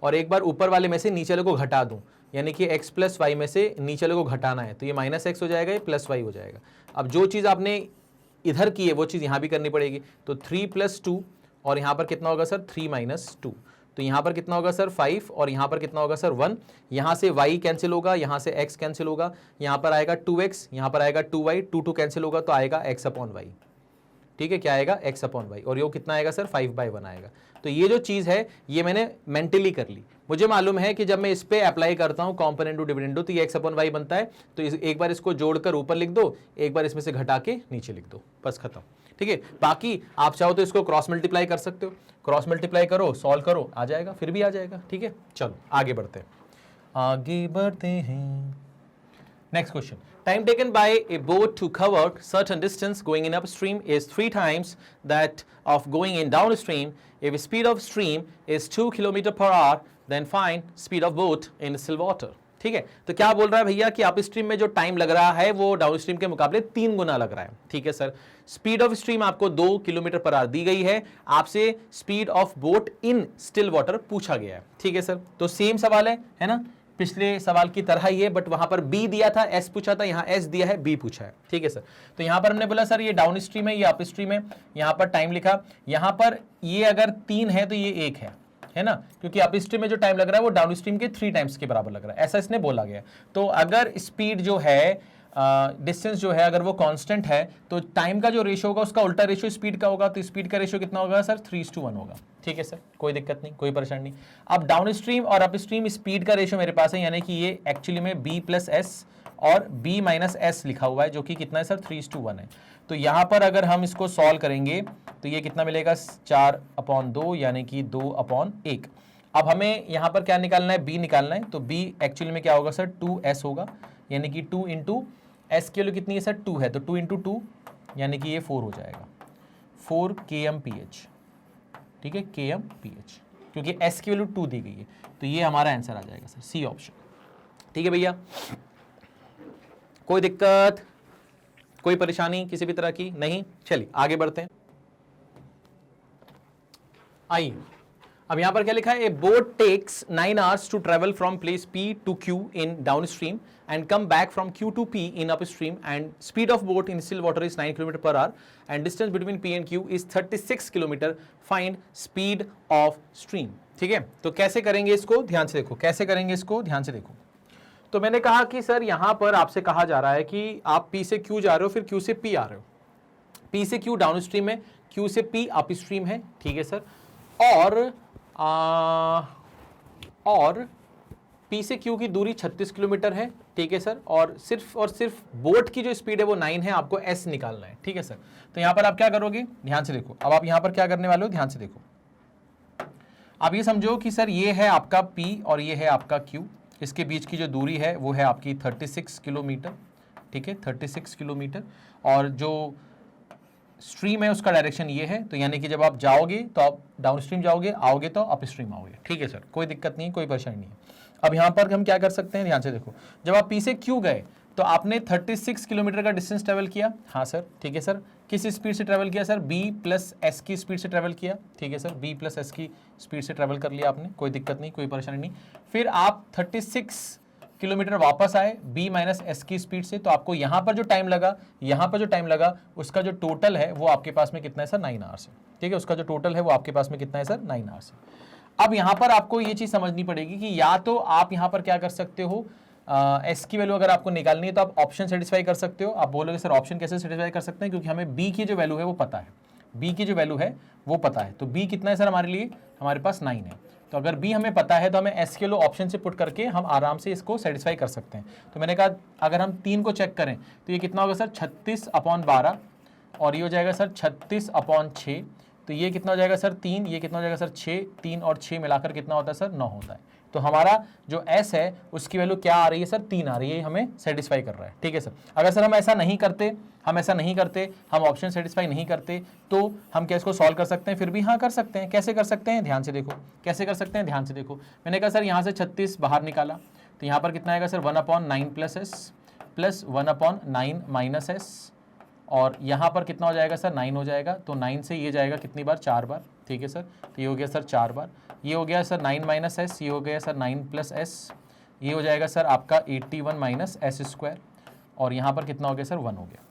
और एक बार ऊपर वाले में से नीचे वाले को घटा दूं, यानी कि x प्लस वाई में से नीचे वाले को घटाना है, तो ये माइनस एक्स हो जाएगा, ये प्लस वाई हो जाएगा। अब जो चीज़ आपने इधर की है वो चीज़ यहाँ भी करनी पड़ेगी, तो 3 + 2 और यहाँ पर कितना होगा सर 3 - 2, तो यहाँ पर कितना होगा सर 5 और यहाँ पर कितना होगा सर 1, यहाँ से y कैंसिल होगा, यहाँ से x कैंसिल होगा, यहाँ पर आएगा 2x, यहाँ पर आएगा 2y, 2 कैंसिल होगा तो आएगा x/y। ठीक है, क्या आएगा x/y, और ये कितना आएगा सर 5/1 आएगा। तो ये जो चीज़ है ये मैंने मेंटली कर ली। मुझे मालूम है कि जब मैं इस पे अप्लाई करता हूँ कॉम्पोनेंट टू डिविडेंड तो ये x/y बनता है, तो एक बार इसको जोड़कर ऊपर लिख दो, एक बार इसमें से घटा के नीचे लिख दो, बस खत्म। ठीक है, बाकी आप चाहो तो इसको क्रॉस मल्टीप्लाई कर सकते हो, क्रॉस मल्टीप्लाई करो, सॉल्व करो, आ जाएगा, फिर भी आ जाएगा। ठीक है, चलो आगे बढ़ते हैं, आगे बढ़ते हैं। Next question. Time taken by a boat to cover certain distance going in upstream is 3 times that of going in downstream. If speed of stream is 2 km/h, then find speed of boat in still water. ठीक है, तो क्या बोल रहा है भैया कि upstream में जो टाइम लग रहा है वो डाउनस्ट्रीम के मुकाबले 3 गुना लग रहा है। ठीक है सर, स्पीड ऑफ स्ट्रीम आपको 2 km/h दी गई है, आपसे speed of boat in still water पूछा गया है। ठीक है सर, तो सेम सवाल है ना, पिछले सवाल की तरह ही है, बट वहां पर B दिया था, S पूछा था, यहाँ S दिया है, B पूछा है। ठीक है सर, तो यहां पर हमने बोला सर ये डाउन स्ट्रीम है, ये अप स्ट्रीम है, यहां पर टाइम लिखा, यहां पर ये अगर 3 है तो ये 1 है ना, क्योंकि अप स्ट्रीम में जो टाइम लग रहा है वो डाउन स्ट्रीम के 3 टाइम्स के बराबर लग रहा है, ऐसा इसने बोला गया। तो अगर स्पीड जो है डिस्टेंस जो है अगर वो कांस्टेंट है तो टाइम का जो रेशियो होगा उसका उल्टा रेशियो स्पीड का होगा, तो स्पीड का रेशियो कितना होगा सर 3:1 होगा। ठीक है सर, कोई दिक्कत नहीं, कोई परेशानी नहीं। अब डाउन स्ट्रीम और अप स्ट्रीम स्पीड का रेशियो मेरे पास है, यानी कि ये एक्चुअली में B + S और B - S लिखा हुआ है, जो कि कितना है सर 3:1 है। तो यहाँ पर अगर हम इसको सॉल्व करेंगे तो ये कितना मिलेगा 4/2 यानी कि 2/1। अब हमें यहाँ पर क्या निकालना है, B निकालना है, तो B एक्चुअली में क्या होगा सर 2S होगा, यानी कि 2 × S की वैल्यू कितनी है सर 2 है, तो 2 × 2 यानी कि ये 4 हो जाएगा, 4 kmph। ठीक है, kmph, क्योंकि S की वैल्यू 2 दी गई है, तो ये हमारा आंसर आ जाएगा सर C ऑप्शन। ठीक है भैया, कोई दिक्कत, कोई परेशानी किसी भी तरह की नहीं? चलिए आगे बढ़ते हैं। आइए, अब यहां पर क्या लिखा है, a boat takes 9 hours to travel from place P to Q in downstream and come back from Q to P in upstream, and speed of boat in still water is 9 km/h and distance between P and Q is 36 km. Find speed of stream. ठीक है, तो कैसे करेंगे इसको, ध्यान से देखो, कैसे करेंगे इसको, ध्यान से देखो। तो मैंने कहा कि सर यहां पर आपसे कहा जा रहा है कि आप P से Q जा रहे हो, फिर Q से P आ रहे हो, P से Q डाउन स्ट्रीम है, Q से P अप स्ट्रीम है। ठीक है सर, और P से Q की दूरी 36 किलोमीटर है। ठीक है सर, और सिर्फ बोट की जो स्पीड है वो 9 है, आपको S निकालना है। ठीक है सर, तो यहां पर आप क्या करोगे, ध्यान से देखो। अब आप यहां पर क्या करने वाले हो, ध्यान से देखो। आप ये समझो कि सर ये है आपका P और ये है आपका Q, इसके बीच की जो दूरी है वो है आपकी 36 किलोमीटर। ठीक है, 36 किलोमीटर, और जो स्ट्रीम है उसका डायरेक्शन ये है, तो यानी कि जब आप जाओगे तो आप डाउन स्ट्रीम जाओगे, आओगे तो अप स्ट्रीम आओगे। ठीक है सर, कोई दिक्कत नहीं, कोई परेशानी नहीं है। अब यहाँ पर हम क्या कर सकते हैं, ध्यान से देखो, जब आप P से Q गए तो आपने 36 किलोमीटर का डिस्टेंस ट्रेवल किया। हाँ सर, ठीक है सर, किस स्पीड से ट्रेवल किया सर, B + S की स्पीड से ट्रेवल किया। ठीक है सर, B + S की स्पीड से ट्रेवल कर लिया आपने, कोई दिक्कत नहीं, कोई परेशानी नहीं। फिर आप 36 किलोमीटर वापस आए B - S की स्पीड से, तो आपको यहाँ पर जो टाइम लगा, यहाँ पर जो टाइम लगा, उसका जो टोटल है वो आपके पास में कितना है सर 9 आवर्स है। ठीक है, उसका जो टोटल है वो आपके पास में कितना है सर 9 आवर्स है। अब यहाँ पर आपको ये चीज़ समझनी पड़ेगी कि या तो आप यहाँ पर क्या कर सकते हो, S की वैल्यू अगर आपको निकालनी है तो आप ऑप्शन सेटिस्फाई कर सकते हो। आप बोलोगे सर ऑप्शन कैसे सेटिस्फाई कर सकते हैं, क्योंकि हमें B की जो वैल्यू है वो पता है, B की जो वैल्यू है वो पता है। तो B कितना है सर हमारे लिए, हमारे पास 9 है। तो अगर B हमें पता है तो हमें S के लो ऑप्शन से पुट करके हम आराम से इसको सेटिस्फाई कर सकते हैं। तो मैंने कहा अगर हम 3 को चेक करें तो ये कितना होगा सर 36/12, और ये हो जाएगा सर 36/6, तो ये कितना हो जाएगा सर 3, ये कितना हो जाएगा सर 6, 3 और 6 मिलाकर कितना होता है सर 9 होता है। तो हमारा जो S है उसकी वैल्यू क्या आ रही है सर 3 आ रही है, हमें सेटिस्फाई कर रहा है। ठीक है सर, अगर सर हम ऐसा नहीं करते, हम ऑप्शन सेटिस्फाई नहीं करते, तो हम क्या इसको सॉल्व कर सकते हैं, फिर भी हाँ कर सकते हैं। कैसे कर सकते हैं, ध्यान से देखो, कैसे कर सकते हैं, ध्यान से देखो। मैंने कहा सर यहाँ से 36 बाहर निकाला, तो यहाँ पर कितना आएगा सर 1/9 + S प्लस 1/9 - S, और यहाँ पर कितना हो जाएगा सर 9 हो जाएगा। तो 9 से ये जाएगा कितनी बार, 4 बार। ठीक है सर, तो ये हो गया सर 4 बार, ये हो गया सर 9 - S, ये हो गया सर 9 + S, ये हो जाएगा सर आपका 81 - S², और यहाँ पर कितना हो गया सर 1 हो गया।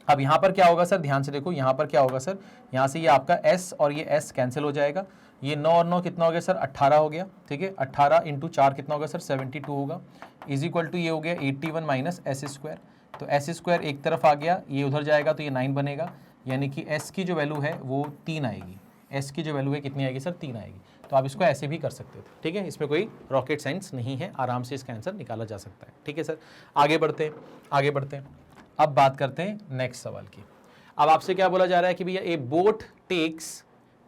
अब यहाँ पर क्या होगा सर, ध्यान से देखो, यहाँ पर क्या होगा सर, यहाँ से ये आपका s और ये s कैंसिल हो जाएगा, ये 9 और 9 कितना हो गया सर, 18 हो गया, ठीक है, 18 इंटू 4 कितना होगा सर, 72 होगा, इज इक्वल टू ये हो गया 81 माइनस एस स्क्वायर, तो एस स्क्वायर एक तरफ आ गया, ये उधर जाएगा तो ये 9 बनेगा, यानी कि s की जो वैल्यू है वो 3 आएगी, s की जो वैल्यू है कितनी आएगी सर, 3 आएगी। तो आप इसको ऐसे भी कर सकते थे, ठीक है, इसमें कोई रॉकेट साइंस नहीं है, आराम से इसका आंसर निकाला जा सकता है, ठीक है सर। आगे बढ़ते हैं, आगे बढ़ते हैं, अब बात करते हैं नेक्स्ट सवाल की। अब आपसे क्या बोला जा रहा है कि भैया a boat takes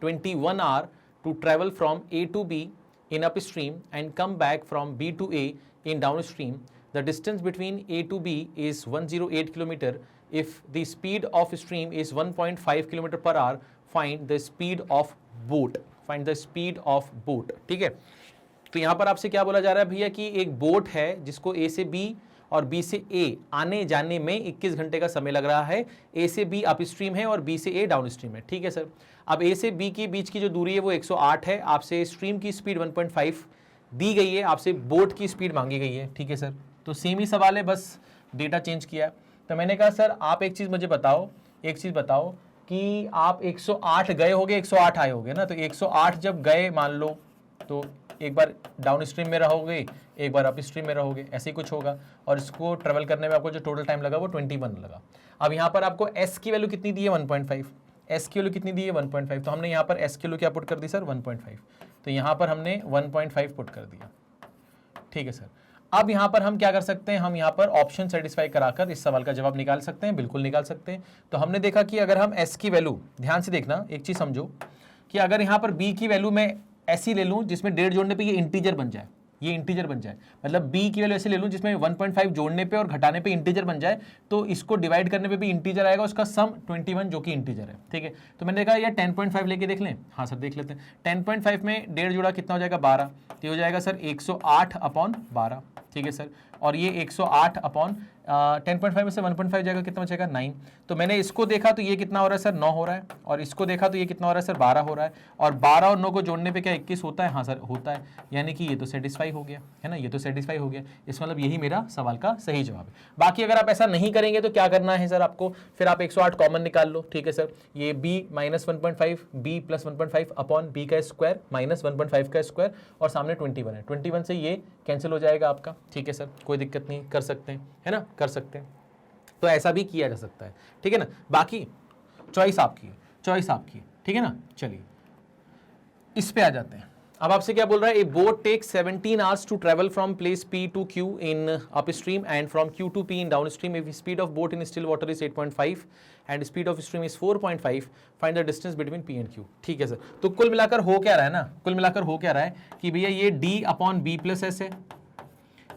21 hour to travel from A to B in upstream and come back from B to A in downstream, the distance between A to B is 108 kilometre, if the speed of stream is 1.5 kilometre per hour, find the speed of boat, find the speed of boat, ठीक है। तो यहां पर आपसे क्या बोला जा रहा है भैया कि एक बोट है जिसको ए से बी और बी से ए आने जाने में 21 घंटे का समय लग रहा है, ए से बी अप स्ट्रीम है और बी से ए डाउन स्ट्रीम है, ठीक है सर। अब ए से बी के बीच की जो दूरी है वो 108 है, आपसे स्ट्रीम की स्पीड 1.5 दी गई है, आपसे बोट की स्पीड मांगी गई है, ठीक है सर। तो सेम ही सवाल है, बस डेटा चेंज किया। तो मैंने कहा सर आप एक चीज़ मुझे बताओ, एक चीज़ बताओ कि आप 108 गए होगे, 108 आए होगे ना, तो 108 जब गए मान लो, तो एक बार डाउन स्ट्रीम में रहोगे, एक बार अप स्ट्रीम में रहोगे, ऐसे ही कुछ होगा, और इसको ट्रेवल करने में आपको जो टोटल टाइम लगा वो 21 लगा। अब यहाँ पर आपको s की वैल्यू कितनी दी है, 1.5, s की वैल्यू कितनी दी है 1.5, तो हमने यहाँ पर s की वैल्यू क्या पुट कर दी सर, 1.5, तो यहाँ पर हमने 1.5 पुट कर दिया, ठीक है सर। अब यहाँ पर हम क्या कर सकते हैं, हम यहाँ पर ऑप्शन सेटिस्फाई कराकर इस सवाल का जवाब निकाल सकते हैं, बिल्कुल निकाल सकते हैं। तो हमने देखा कि अगर हम s की वैल्यू, ध्यान से देखना एक चीज़ समझो, कि अगर यहाँ पर b की वैल्यू मैं ऐसी ले लूँ जिसमें 1.5 जोड़ने पे ये इंटीजर बन जाए, ये इंटीजर बन जाए, मतलब b की वैल्यू ऐसे ले लूँ जिसमें 1.5 जोड़ने पे और घटाने पे इंटीजर बन जाए, तो इसको डिवाइड करने पे भी इंटीजर आएगा, उसका सम 21 जो कि इंटीजर है, ठीक है। तो मैंने कहा यार 10.5 लेके देख लें, हाँ सर देख लेते हैं। 10.5 में 1.5 जोड़ा कितना हो जाएगा, 12, तो हो जाएगा सर 108 अपॉन 12, ठीक है सर। और ये 108 अपॉन 10.5 में से 1.5 जाएगा, कितना बचेगा 9। तो मैंने इसको देखा तो ये कितना हो रहा है सर, 9 हो रहा है, और इसको देखा तो ये कितना हो रहा है सर, 12 हो रहा है, और 12 और 9 को जोड़ने पे क्या 21 होता है, हाँ सर होता है, यानी कि ये तो सेटिस्फाई हो गया है ना, ये तो सेटिस्फाई हो गया, इस मतलब यही मेरा सवाल का सही जवाब है। बाकी अगर आप ऐसा नहीं करेंगे तो क्या करना है सर आपको, फिर आप 108 कॉमन निकाल लो, ठीक है सर। ये b minus 1.5 b plus 1.5 upon b का स्क्वायर माइनस 1.5 का स्क्वायर, और सामने 21 है, 21 से ये कैंसिल हो जाएगा आपका, ठीक है सर, कोई दिक्कत नहीं, कर सकते हैं, है ना, कर सकते हैं। तो ऐसा भी किया जा सकता है, ठीक है ना, बाकी चॉइस आपकी है, चॉइस आपकी है, ठीक है ना। चलिए इस पे आ जाते हैं। अब आपसे क्या बोल रहा है, a boat take 17 hours to travel from place P to Q in upstream and from Q to P in downstream, if speed of boat in still water is 8.5 and speed of stream is 4.5, find the distance between P and Q, ठीक है sir. तो कुल मिलाकर हो क्या रहा है ना, कुल मिलाकर हो क्या रहा है कि भैया ये D upon B plus S है,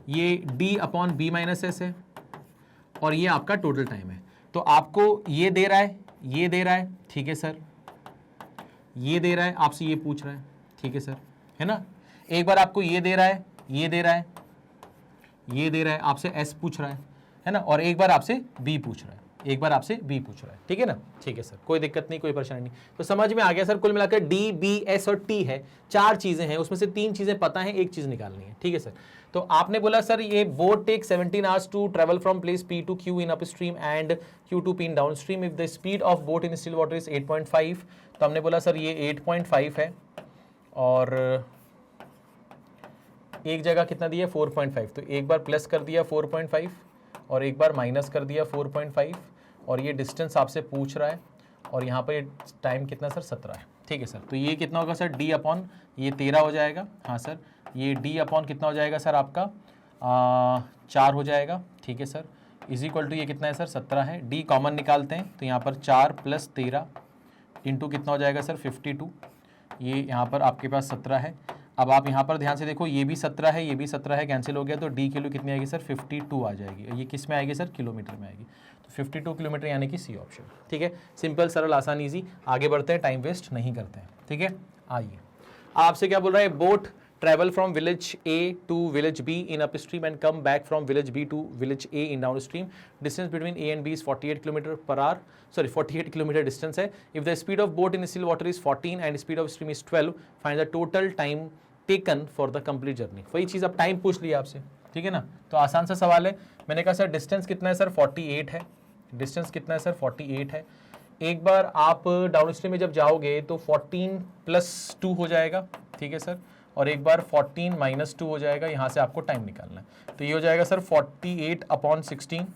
ये D upon B minus S है, और ये आपका टोटल टाइम है। तो आपको ये दे रहा है, ये दे रहा है, ठीक है सर, ये दे रहा है, आपसे ये पूछ रहा है, ठीक है सर, है ना। एक बार आपको ये दे रहा है, ये दे रहा है, ये दे रहा है, आपसे S पूछ रहा है ना, और एक बार आपसे B पूछ रहा है, एक बार आपसे B पूछ रहा है, ठीक है ना, ठीक है सर, कोई दिक्कत नहीं, कोई परेशानी नहीं। तो समझ में आ गया सर, कुल मिलाकर D, B, S और T है, 4 चीजें हैं, उसमें से 3 चीजें पता है, एक चीज निकालनी है, ठीक है सर। तो आपने बोला सर ये boat take 17 hours to travel from place P to Q in upstream and Q to P in downstream, if the speed of boat in still water is 8.5, तो हमने बोला sir ये 8.5 है, और एक जगह कितना दिया 4.5, तो एक बार प्लस कर दिया 4.5 और एक बार माइनस कर दिया 4.5, और ये डिस्टेंस आपसे पूछ रहा है, और यहाँ पर टाइम कितना सर 17 है, ठीक है सर। तो ये कितना होगा सर, D अपॉन ये 13 हो जाएगा, हाँ सर, ये D अपॉन कितना हो जाएगा सर आपका 4 हो जाएगा, ठीक है सर, इज इक्वल टू ये कितना है सर 17 है, D कॉमन निकालते हैं, तो यहाँ पर 4 प्लस 13 इंटू कितना हो जाएगा सर 52, ये यहाँ पर आपके पास 17 है। अब आप यहाँ पर ध्यान से देखो, ये भी 17 है, ये भी 17 है, कैंसिल हो गया, तो D की वैल्यू कितनी आएगी सर 52 आ जाएगी, ये किस में आएगी सर, किलोमीटर में आएगी, तो 52 किलोमीटर यानी कि C ऑप्शन, ठीक है। सिंपल, सरल, आसान, ईजी। आगे बढ़ते हैं, टाइम वेस्ट नहीं करते हैं, ठीक है। आइए, आपसे क्या बोल रहा है, boat travel from village A to village B in upstream and come back from village B to village A in downstream. Distance between A and B is 48 km per hour. Sorry, 48 km distance है. If the speed of boat in still water is 14 and speed of stream is 12, find the total time taken for the complete journey. वही चीज़ अब time पूछ लिया आपसे, ठीक है ना। तो आसान सा सवाल है, मैंने कहा सर डिस्टेंस कितना है सर 48 है, डिस्टेंस कितना है सर 48 है। एक बार आप डाउन स्ट्रीम में जब जाओगे तो 14 + 2 हो जाएगा, ठीक है सर, और एक बार 14 - 2 हो जाएगा, यहाँ से आपको टाइम निकालना है। तो ये हो जाएगा सर 48/16,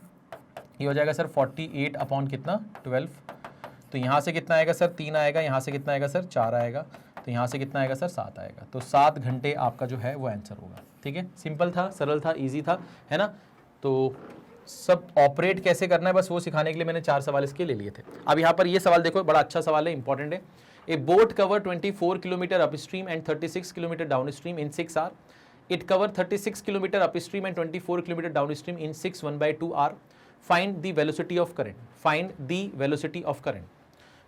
ये हो जाएगा सर 48 कितना 12। तो यहाँ से कितना आएगा सर 3 आएगा, यहाँ से कितना आएगा सर 4 आएगा, तो यहाँ से कितना आएगा सर 7 आएगा। तो 7 घंटे आपका जो है वो आंसर होगा। ठीक है, सिंपल था, सरल था, ईजी था, है ना। तो सब ऑपरेट कैसे करना है बस वो सिखाने के लिए मैंने 4 सवाल इसके ले लिए थे। अब यहाँ पर ये सवाल देखो, बड़ा अच्छा सवाल है, इंपॉर्टेंट है। A boat cover 24 kilometre upstream and 36 kilometre downstream in 6 hour. It cover 36 kilometre upstream and 24 kilometre downstream in 6 1/2 hour. Find the velocity of current, find the velocity of current.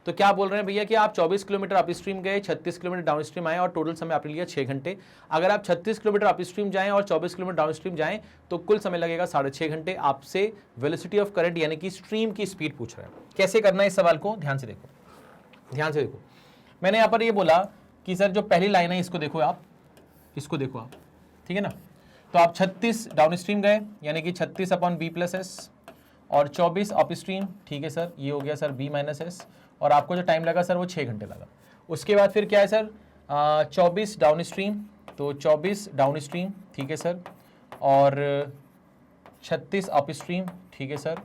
तो क्या बोल रहे हैं भैया कि आप 24 किलोमीटर अपस्ट्रीम गए, 36 kilometre downstream आए और टोटल समय आपने लिया 6 घंटे। अगर आप 36 किलोमीटर अपस्ट्रीम जाएं और 24 किलोमीटर डाउनस्ट्रीम जाएं तो कुल समय लगेगा 6.5 घंटे। आपसे वेलोसिटी ऑफ करंट यानी कि स्ट्रीम की स्पीड पूछ रहा है। कैसे करना है इस सवाल को, ध्यान से देखो, ध्यान से देखो। मैंने यहाँ पर ये बोला कि सर जो पहली लाइन है इसको देखो आप, इसको देखो आप, ठीक है ना। तो आप 36 डाउनस्ट्रीम गए यानी कि 36/b+s और 24 अपस्ट्रीम, ठीक है सर, ये हो गया सर b-s, और आपको जो टाइम लगा सर वो 6 घंटे लगा। उसके बाद फिर क्या है सर 24 डाउनस्ट्रीम, तो 24 डाउनस्ट्रीम, ठीक है सर, और 36 अपस्ट्रीम, ठीक है सर,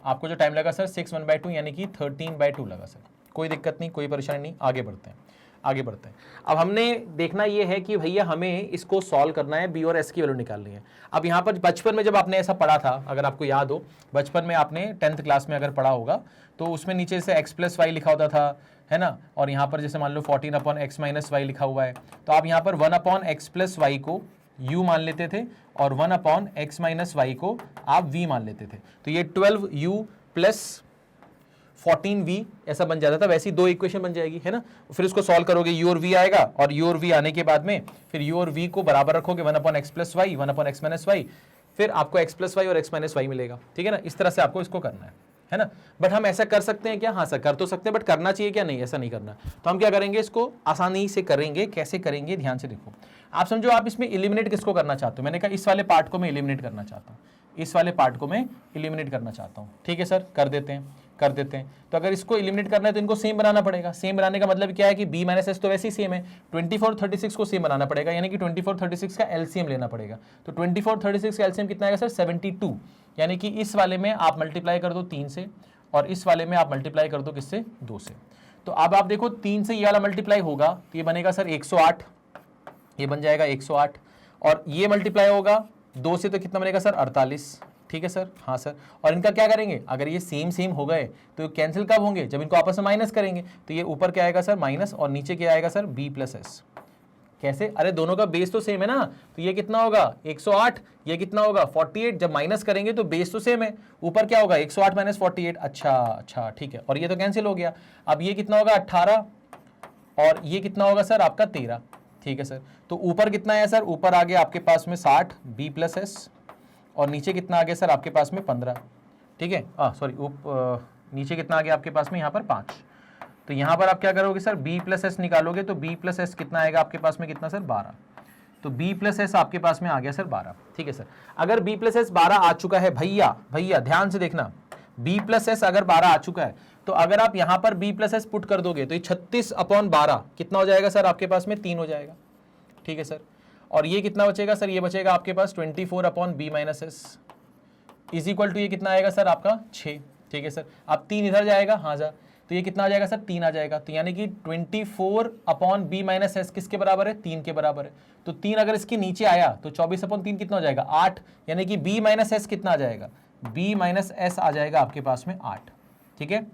आपको जो टाइम लगा सर 6 1/2 यानी कि 13/2 लगा सर। कोई दिक्कत नहीं, कोई परेशानी नहीं, आगे बढ़ते हैं, आगे बढ़ते हैं। अब हमने देखना ये है कि भैया हमें इसको सॉल्व करना है, बी और एस की वैल्यू निकालनी है। अब यहाँ पर बचपन में जब आपने ऐसा पढ़ा था, अगर आपको याद हो, बचपन में आपने 10th क्लास में अगर पढ़ा होगा तो उसमें नीचे से x + y लिखा होता था, है ना, और यहाँ पर जैसे मान लो 14/x - y लिखा हुआ है, तो आप यहाँ पर 1/x + y को u मान लेते थे और 1/x - y को आप v मान लेते थे। तो ये 12u + 14v ऐसा बन जाता था। वैसी 2 इक्वेशन बन जाएगी, है ना। फिर उसको सॉल्व करोगे, u और v आएगा, और u और v आने के बाद में फिर u और v को बराबर रखोगे, 1/x + y 1/x - y, फिर आपको x + y और x - y मिलेगा। ठीक है ना, इस तरह से आपको इसको करना है ना। बट हम ऐसा कर सकते हैं क्या? हाँ सर, कर तो सकते हैं, बट करना चाहिए क्या? नहीं, ऐसा नहीं करना। तो हम क्या करेंगे, इसको आसानी से करेंगे। कैसे करेंगे, ध्यान से देखो। आप समझो, आप इसमें इलिमिनेट किसको करना चाहते हो? मैंने कहा इस वाले पार्ट को मैं इलिमिनेट करना चाहता हूँ, इस वाले पार्ट को मैं इलिमिनेट करना चाहता हूँ। ठीक है सर, कर देते हैं, कर देते हैं। तो अगर इसको इलिमिनेट करना है तो इनको सेम बनाना पड़ेगा। सेम बनाने का मतलब क्या है कि b - s तो वैसे ही सेम है, 24 36 को सेम बनाना पड़ेगा, यानी कि 24 36 का एलसीएम लेना पड़ेगा। तो 24 36 का एलसीएम कितना आएगा सर? 72, यानी कि इस वाले में आप मल्टीप्लाई कर दो 3 से और इस वाले में आप मल्टीप्लाई कर दो किससे? 2 से। तो अब आप देखो 3 से ये वाला मल्टीप्लाई होगा तो ये बनेगा सर 108, ये बन जाएगा 108, और ये मल्टीप्लाई होगा 2 से तो कितना बनेगा सर? 48। ठीक है सर, हाँ सर। और इनका क्या करेंगे, अगर ये सेम सेम हो गए तो कैंसिल कब होंगे? जब इनको आपस में माइनस करेंगे। तो ये ऊपर क्या आएगा सर? माइनस, और नीचे क्या आएगा सर? b+s। कैसे? अरे दोनों का बेस तो सेम है ना, तो ये कितना होगा? 108, ये कितना होगा? 48। जब माइनस करेंगे तो बेस तो सेम है, ऊपर क्या होगा? 108 - 48। अच्छा ठीक है, और ये तो कैंसिल हो गया। अब ये कितना होगा? 18, और ये कितना होगा सर? आपका 13। ठीक है सर, तो ऊपर कितना है सर? ऊपर आ गया आपके पास में 60 b+s, और नीचे कितना आ गया सर आपके पास में? 15। ठीक है, सॉरी, नीचे कितना आ गया आपके पास में? यहाँ पर 5। तो यहाँ पर आप क्या करोगे सर? b+s निकालोगे तो b+s कितना आएगा आपके पास में? कितना सर? 12। तो b+s आपके पास में आ गया सर 12। ठीक है सर, अगर b+s 12 आ चुका है, भैया ध्यान से देखना, b+s अगर 12 आ चुका है तो अगर आप यहाँ पर b+s पुट कर दोगे तो ये 36/12 कितना हो जाएगा सर? आपके पास में 3 हो जाएगा। ठीक है सर, और ये कितना बचेगा सर? ये बचेगा आपके पास 24/b-s इज इक्वल टू ये कितना आएगा सर? आपका 6। ठीक है सर, अब 3 इधर जाएगा, हाँ जा, तो ये कितना आ जाएगा सर? 3 आ जाएगा। तो यानी कि 24/b-s किसके बराबर है? 3 के बराबर है। तो 3 अगर इसके नीचे आया तो 24/3 कितना हो जाएगा? 8, यानी कि b-s कितना आ जाएगा? b-s आ जाएगा आपके पास में 8। ठीक है,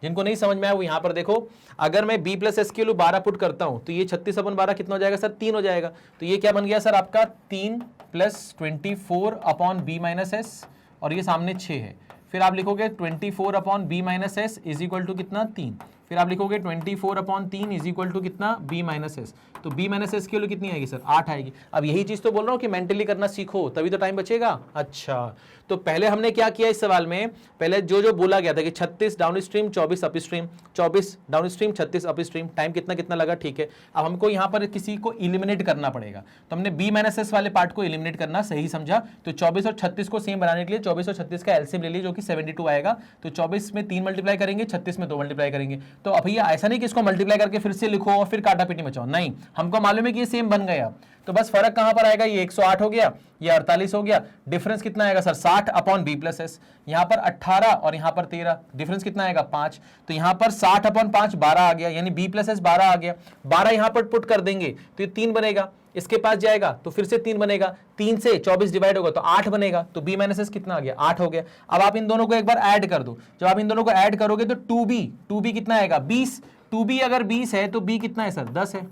जिनको नहीं समझ में आया वो यहाँ पर देखो, अगर मैं b+s के लिए 12 पुट करता हूँ तो ये 36/12 कितना हो जाएगा सर? 3 हो जाएगा। तो ये क्या बन गया सर आपका? 3 + 24/b-s, और ये सामने 6 है। फिर आप लिखोगे 24/b-s इज इक्वल टू कितना? 3। फिर आप लिखोगे 24/3 इज इक्वल टू कितना, b माइनस एस। तो b माइनस एस की वैल्यू कितनी आएगी सर, 8 आएगी। अब यही चीज तो बोल रहा हूँ कि मेंटली करना सीखो, तभी तो टाइम बचेगा। अच्छा, तो पहले हमने क्या किया इस सवाल में, पहले जो जो बोला गया था कि 36 down stream 24 up stream, 24 down stream 36 up stream, time कितना कितना लगा, ठीक है। अब हमको यहाँ पर किसी को इलिमिनेट करना पड़ेगा, तो हमने b माइनस एस वाले पार्ट को इलिमिनेट करना सही समझा। तो 24 और 36 को सेम बनाने के लिए 24 और 36 का एलसीएम ले लीजिए जो कि 72 आएगा। तो 24 में 3 मल्टीप्लाई करेंगे, 36 में 2 मल्टीप्लाई करेंगे। तो अब भैया ऐसा नहीं कि इसको मल्टीप्लाई करके फिर से लिखो और फिर काटा पीटी मचाओ, नहीं, हमको मालूम है कि ये सेम बन गया। तो बस फर्क कहां पर आएगा, ये 108 हो गया, ये 48 हो गया। डिफरेंस कितना आएगा sir, 60 upon B plus S. यहां पर 18 और यहां पर 13, डिफरेंस कितना आएगा 5। तो यहां पर 60 अपॉन 5 12 आ गया, यानी बी प्लस एस 12 आ गया। 12 यहां पर पुट कर देंगे तो ये 3 बनेगा, इसके पास जाएगा तो फिर से 3 बनेगा, 3 से 24 डिवाइड होगा तो 8 बनेगा। तो b माइनस एस कितना आ गया, 8 हो गया। अब आप इन दोनों को एक बार ऐड कर दो, जब आप इन दोनों को ऐड करोगे तो 2b कितना आएगा 20। 2b अगर 20 है तो b कितना है सर 10 है,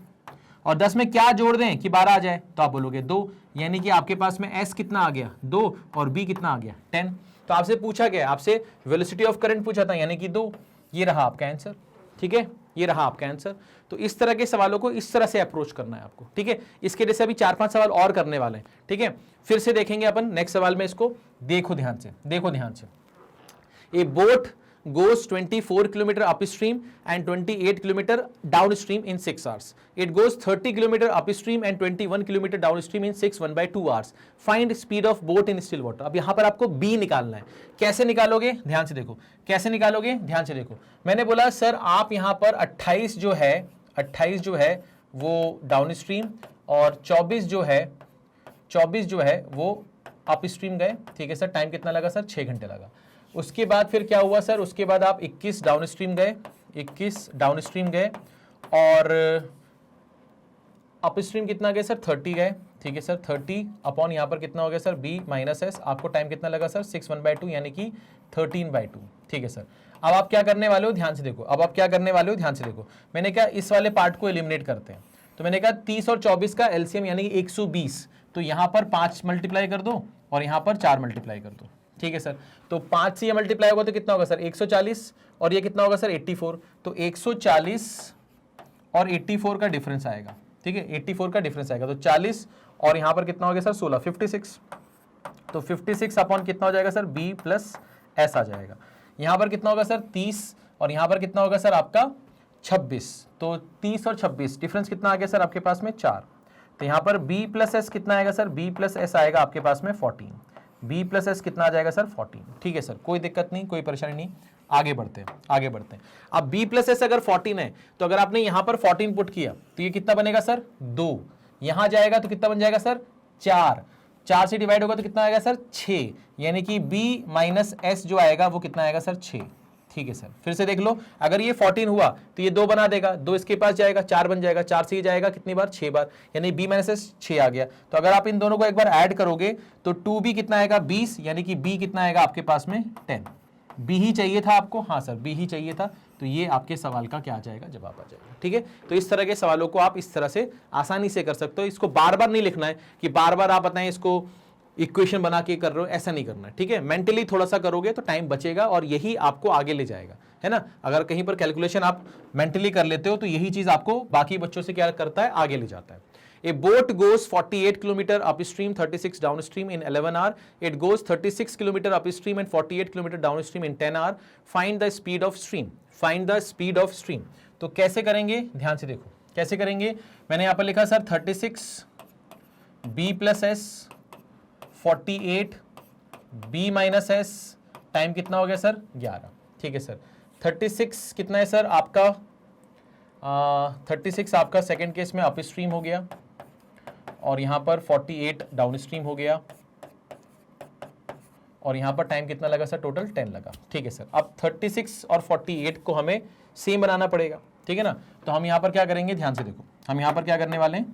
और 10 में क्या जोड़ दें कि 12 आ जाए, तो आप बोलोगे 2, यानी कि आपके पास में s कितना आ गया 2 और b कितना आ गया 10। तो आपसे पूछा गया, आपसे वेलोसिटी ऑफ करंट पूछा था, यानी कि 2। ये रहा आपका आंसर, ठीक है, ये रहा आपका आंसर। तो इस तरह के सवालों को इस तरह से अप्रोच करना है आपको, ठीक है। इसके जैसे अभी 4-5 सवाल और करने वाले हैं, ठीक है। फिर से देखेंगे अपन नेक्स्ट सवाल में, इसको देखो ध्यान से, देखो ध्यान से। ए boat goes 24 kilometer upstream and 28 kilometer downstream in 6 hours. It goes 30 kilometer upstream and 21 kilometer downstream in 6 1/2 hours. Find speed of boat in still water. अब यहाँ पर आपको B निकालना है। कैसे निकालोगे, ध्यान से देखो, कैसे निकालोगे, ध्यान से देखो। मैंने बोला सर आप यहाँ पर 28 जो है वो डाउनस्ट्रीम और 24 जो है वो अपस्ट्रीम गए, ठीक है सर। टाइम कितना लगा सर, 6 घंटे लगा। उसके बाद फिर क्या हुआ सर, उसके बाद आप 21 डाउनस्ट्रीम गए और अपस्ट्रीम कितना गए सर 30 गए, ठीक है सर। 30 अपॉन यहाँ पर कितना हो गया सर b माइनस एस। आपको टाइम कितना लगा सर 6 1/2 यानी कि 13/2, ठीक है सर। अब आप क्या करने वाले हो, ध्यान से देखो, मैंने क्या इस वाले पार्ट को एलिमिनेट करते हैं। तो मैंने कहा 30 और 24 का एलसीएम यानी कि 120, तो यहाँ पर 5 मल्टीप्लाई कर दो और यहाँ पर 4 मल्टीप्लाई कर दो, ठीक है सर। तो 5 से ये मल्टीप्लाई होगा तो कितना होगा सर 140, और ये कितना होगा सर 84। तो 140 और 84 का डिफरेंस आएगा, ठीक है, 84 का डिफरेंस आएगा। तो 40 और यहाँ पर कितना हो गया सर 16, 56। तो 56 अपॉन कितना हो जाएगा सर b प्लस एस आ जाएगा। यहाँ पर कितना होगा सर 30 और यहाँ पर कितना होगा सर आपका 26। तो 30 और 26 डिफरेंस कितना आ गया सर आपके पास में 4। तो यहाँ पर b प्लस एस कितना आएगा सर, b प्लस एस आएगा आपके पास में 14। b प्लस एस कितना आ जाएगा सर 14, ठीक है सर। कोई दिक्कत नहीं, कोई परेशानी नहीं, आगे बढ़ते हैं। अब b प्लस एस अगर 14 है तो अगर आपने यहां पर 14 पुट किया तो ये कितना बनेगा सर 2, यहां जाएगा तो कितना बन जाएगा सर 4 से डिवाइड होगा तो कितना आएगा सर 6, यानी कि b माइनस एस जो आएगा वो कितना आएगा सर 6, ठीक है सर। फिर से देख लो, अगर ये 14 हुआ तो ये 2 बना देगा, 2 इसके पास जाएगा 4 बन जाएगा, 4 से ही जाएगा कितनी बार 6 बार, यानी b माइनस एस 6 आ गया। तो अगर आप इन दोनों को एक बार ऐड करोगे तो 2b कितना आएगा 20, यानी कि b कितना आएगा आपके पास में 10। b ही चाहिए था आपको, हाँ सर b ही चाहिए था। तो ये आपके सवाल का क्या आ जाएगा, जवाब आ जाएगा, ठीक है। तो इस तरह के सवालों को आप इस तरह से आसानी से कर सकते हो। इसको बार बार नहीं लिखना है कि बार बार आप बताएं इसको इक्वेशन बना के कर रहे हो, ऐसा नहीं करना है, ठीक है। मेंटली थोड़ा सा करोगे तो टाइम बचेगा और यही आपको आगे ले जाएगा, है ना। अगर कहीं पर कैलकुलेशन आप मेंटली कर लेते हो तो यही चीज आपको बाकी बच्चों से क्या करता है, आगे ले जाता है। A boat goes 48 kilometer upstream, 36 downstream in 11 hour. It goes 36 kilometer upstream and 48 kilometer downstream in 10 hour. Find the speed of stream. Find the speed of stream. तो कैसे करेंगे, ध्यान से देखो कैसे करेंगे। मैंने यहाँ पर लिखा sir 36 b plus S 48 b minus S, time कितना हो गया सर 11, ठीक है सर। 36 कितना है सर आपका 36 आपका सेकेंड केस में अप स्ट्रीम हो गया और यहाँ पर 48 डाउन स्ट्रीम हो गया और यहाँ पर टाइम कितना लगा सर, टोटल 10 लगा, ठीक है सर। अब 36 और 48 को हमें सेम बनाना पड़ेगा, ठीक है ना। तो हम यहाँ पर क्या करेंगे, ध्यान से देखो, हम यहाँ पर क्या करने वाले हैं,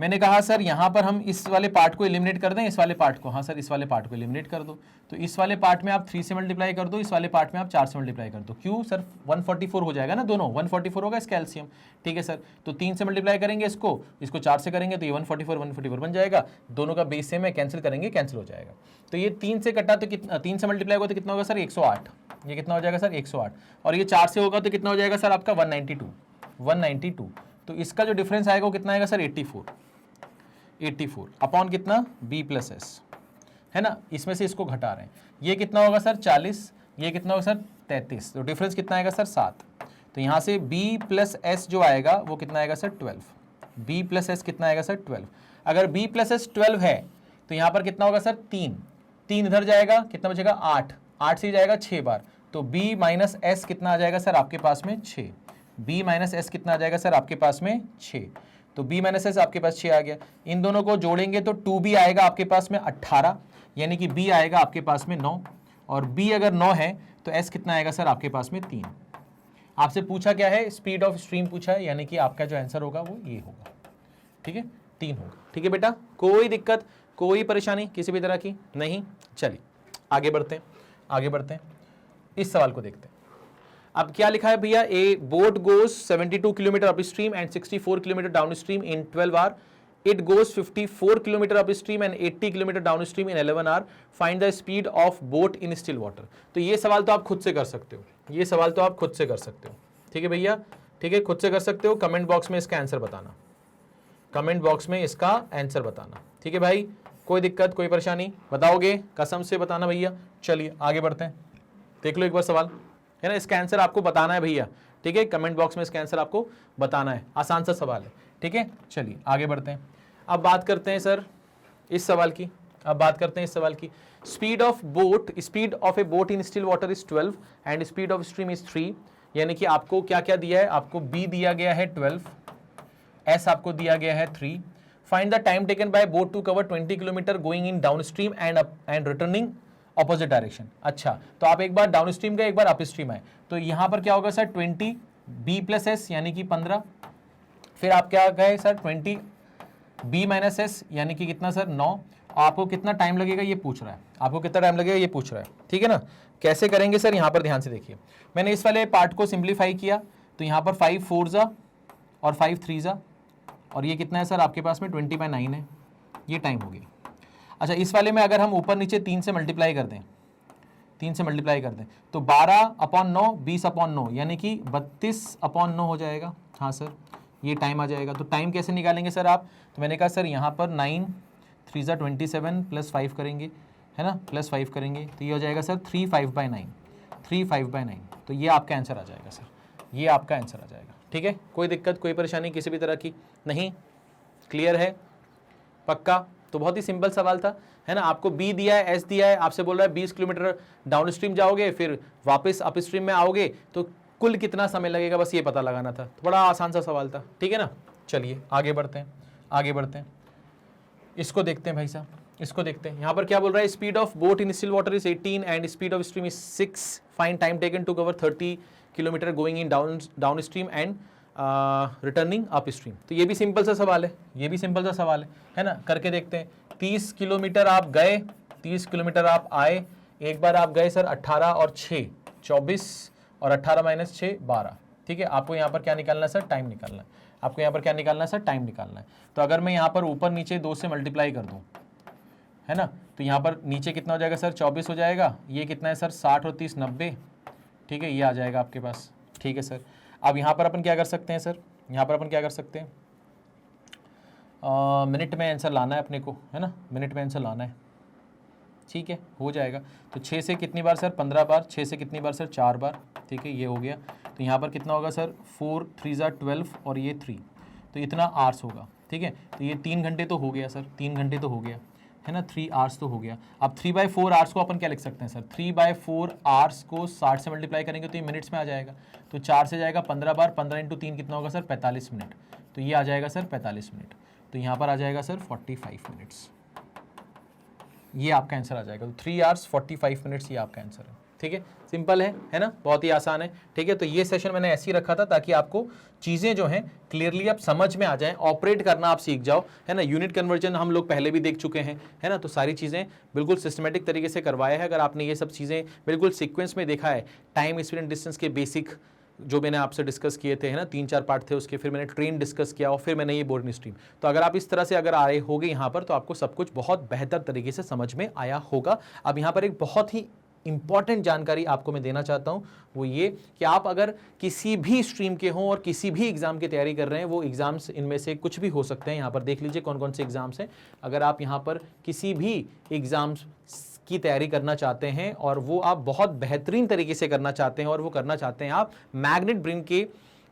मैंने कहा सर यहाँ पर हम इस वाले पार्ट को एलिमिनेट कर दें, इस वाले पार्ट को, हाँ सर इस वाले पार्ट को एलिमिनेट कर दो, तो इस वाले पार्ट में आप 3 से मल्टीप्लाई कर दो, इस वाले पार्ट में आप 4 से मल्टीप्लाई कर दो। क्यों सर? 144 हो जाएगा ना, दोनों 144 होगा इसका एलसीएम। ठीक है सर, तो 3 से मल्टीप्लाई करेंगे इसको 4 से करेंगे तो ये 144 बन जाएगा, दोनों का बेस सेम है, कैंसिल करेंगे कैंसिल हो जाएगा। तो ये 3 से कटा तो कितना, 3 से मल्टीप्लाई होगा तो कितना होगा सर? 108। ये कितना हो जाएगा सर? 108। और ये 4 से होगा तो कितना हो जाएगा सर आपका? 192। तो इसका जो डिफरेंस आएगा वो कितना आएगा सर? 84 अपॉन कितना? b प्लस एस, है ना, इसमें से इसको घटा रहे हैं। ये कितना होगा सर? 40। ये कितना होगा सर? 33। तो डिफरेंस कितना आएगा सर? 7। तो यहाँ से b प्लस एस जो आएगा वो कितना आएगा सर? 12। b प्लस एस कितना आएगा सर? 12। अगर b प्लस एस 12 है तो यहाँ पर कितना होगा सर? 3 इधर जाएगा, कितना बचेगा? 8 से जाएगा 6 बार, तो b माइनस एस कितना आ जाएगा सर आपके पास में? 6। b माइनस एस कितना आ जाएगा सर आपके पास में? 6। तो b माइनस एस आपके पास 6 आ गया। इन दोनों को जोड़ेंगे तो 2b आएगा आपके पास में 18, यानी कि b आएगा आपके पास में 9, और b अगर 9 है तो s कितना आएगा सर आपके पास में? 3। आपसे पूछा क्या है? स्पीड ऑफ स्ट्रीम पूछा है, यानी कि आपका जो आंसर होगा वो ये होगा। ठीक है, 3 होगा। ठीक है बेटा, कोई दिक्कत, कोई परेशानी किसी भी तरह की नहीं। चलिए आगे बढ़ते हैं, इस सवाल को देखते हैं। अब क्या लिखा है भैया? A boat goes 72 kilometre upstream and 64 kilometre downstream in 12 hour. It goes 54 kilometre upstream and 80 kilometre downstream in 11 hour. Find the speed of boat in still water. तो ये सवाल तो आप खुद से कर सकते हो, ठीक है भैया, ठीक है, खुद से कर सकते हो। कमेंट बॉक्स में इसका आंसर बताना, ठीक है भाई, कोई दिक्कत कोई परेशानी? बताओगे? कसम से बताना भैया। चलिए आगे बढ़ते हैं, देख लो एक बार सवाल, है ना, इसका आंसर आपको बताना है भैया। ठीक है, कमेंट बॉक्स में इसका आंसर आपको बताना है, आसान सा सवाल है। ठीक है, चलिए आगे बढ़ते हैं। अब बात करते हैं सर इस सवाल की, speed of A boat in still water is 12 and speed of stream is 3। यानी कि आपको क्या क्या दिया है? आपको b दिया गया है 12, s आपको दिया गया है 3। Find the time taken by boat to cover 20 kilometre going in downstream and returning opposite direction. अच्छा, तो आप एक बार डाउन स्ट्रीम गए, एक बार अप स्ट्रीम आए, तो यहां पर क्या होगा सर? 20 b प्लस एस यानी कि 15, फिर आप क्या गए सर? 20 b माइनस एस यानी कि कितना सर? 9। आपको कितना टाइम लगेगा ये पूछ रहा है, ठीक है ना। कैसे करेंगे सर? यहां पर ध्यान से देखिए, मैंने इस वाले पार्ट को सिंप्लीफाई किया, तो यहां पर 5 4 जा और 5 3 जा, और ये कितना है सर आपके पास में? 20/9 है, ये टाइम हो गया। अच्छा, इस वाले में अगर हम ऊपर नीचे 3 से मल्टीप्लाई कर दें, तो 12/9 20/9 यानी कि 32/9 हो जाएगा। हाँ सर, ये टाइम आ जाएगा। तो टाइम कैसे निकालेंगे सर आप? तो मैंने कहा सर यहाँ पर 9 3 जा 27 प्लस 5 करेंगे, है ना, प्लस 5 करेंगे, तो ये हो जाएगा सर 3/5/9। तो ये आपका आंसर आ जाएगा सर, ये आपका आंसर आ जाएगा। ठीक है, कोई दिक्कत कोई परेशानी किसी भी तरह की नहीं? क्लियर है? पक्का? तो बहुत ही सिंपल सवाल था, है ना। आपको b दिया है, s दिया है, आपसे बोल रहा है 20 किलोमीटर डाउन स्ट्रीम जाओगे, फिर वापस अप स्ट्रीम में आओगे, तो कुल कितना समय लगेगा, बस ये पता लगाना था। तो बड़ा आसान सा सवाल था, ठीक है ना। चलिए आगे बढ़ते हैं, इसको देखते हैं भाई साहब, इसको देखते हैं। यहाँ पर क्या बोल रहा है? Speed of boat in still water is 18 and speed of stream is 6। Find time taken to cover 30 kilometre going in downstream and returning upstream. तो ये भी सिंपल सा सवाल है, ना। करके देखते हैं। 30 किलोमीटर आप गए, 30 किलोमीटर आप आए, एक बार आप गए सर 18 और 6 24, और 18 माइनस 6 12। ठीक है, आपको यहाँ पर क्या निकालना है सर? टाइम निकालना है। तो अगर मैं यहाँ पर ऊपर नीचे 2 से मल्टीप्लाई कर दूँ, है ना, तो यहाँ पर नीचे कितना हो जाएगा सर? 24 हो जाएगा। ये कितना है सर? 60 और 30 90। ठीक है, ये आ जाएगा आपके पास। ठीक है सर, अब यहाँ पर अपन क्या कर सकते हैं सर? मिनट में आंसर लाना है अपने को, है ना, मिनट में आंसर लाना है। ठीक है, हो जाएगा। तो 6 से कितनी बार सर? 15 बार। 6 से कितनी बार सर? 4 बार। ठीक है, ये हो गया। तो यहाँ पर कितना होगा सर? 4 3 जा 12 और ये 3, तो इतना आवर्स होगा। ठीक है, तो ये 3 घंटे तो हो गया सर, 3 घंटे तो हो गया, है ना, 3 आवर्स तो हो गया। अब 3/4 आवर्स को अपन क्या लिख सकते हैं सर? 3/4 आवर्स को 60 से मल्टीप्लाई करेंगे तो ये मिनट्स में आ जाएगा। तो 4 से जाएगा 15 बार, 15 × 3 कितना होगा सर? 45 मिनट। तो ये आ जाएगा सर 45 मिनट। तो यहाँ पर आ जाएगा सर 45 मिनट्स, ये आपका आंसर आ जाएगा। तो 3 आवर्स 45 मिनट्स ये आपका आंसर है। ठीक है, सिंपल है ना, बहुत ही आसान है। ठीक है, तो ये सेशन मैंने ऐसे ही रखा था ताकि आपको चीज़ें जो हैं क्लियरली आप समझ में आ जाएं, ऑपरेट करना आप सीख जाओ, है ना। यूनिट कन्वर्जन हम लोग पहले भी देख चुके हैं, है ना, तो सारी चीज़ें बिल्कुल सिस्टमेटिक तरीके से करवाया है। अगर आपने ये सब चीज़ें बिल्कुल सीक्वेंस में देखा है, टाइम स्पीड एंड डिस्टेंस के बेसिक जो मैंने आपसे डिस्कस किए थे, है ना, 3-4 पार्ट थे उसके, फिर मैंने ट्रेन डिस्कस किया और फिर मैंने ये बोर्डिंग स्ट्रीम, तो अगर आप इस तरह से अगर आए होगे यहाँ पर तो आपको सब कुछ बहुत बेहतर तरीके से समझ में आया होगा। अब यहाँ पर एक बहुत ही इंपॉर्टेंट जानकारी आपको मैं देना चाहता हूं, वो ये कि आप अगर किसी भी स्ट्रीम के हों और किसी भी एग्जाम की तैयारी कर रहे हैं, वो एग्जाम्स इनमें से कुछ भी हो सकते हैं। यहाँ पर देख लीजिए कौन कौन से एग्जाम्स हैं। अगर आप यहाँ पर किसी भी एग्जाम्स की तैयारी करना चाहते हैं और वो आप बहुत बेहतरीन तरीके से करना चाहते हैं और वो करना चाहते हैं आप मैग्नेट ब्रेन के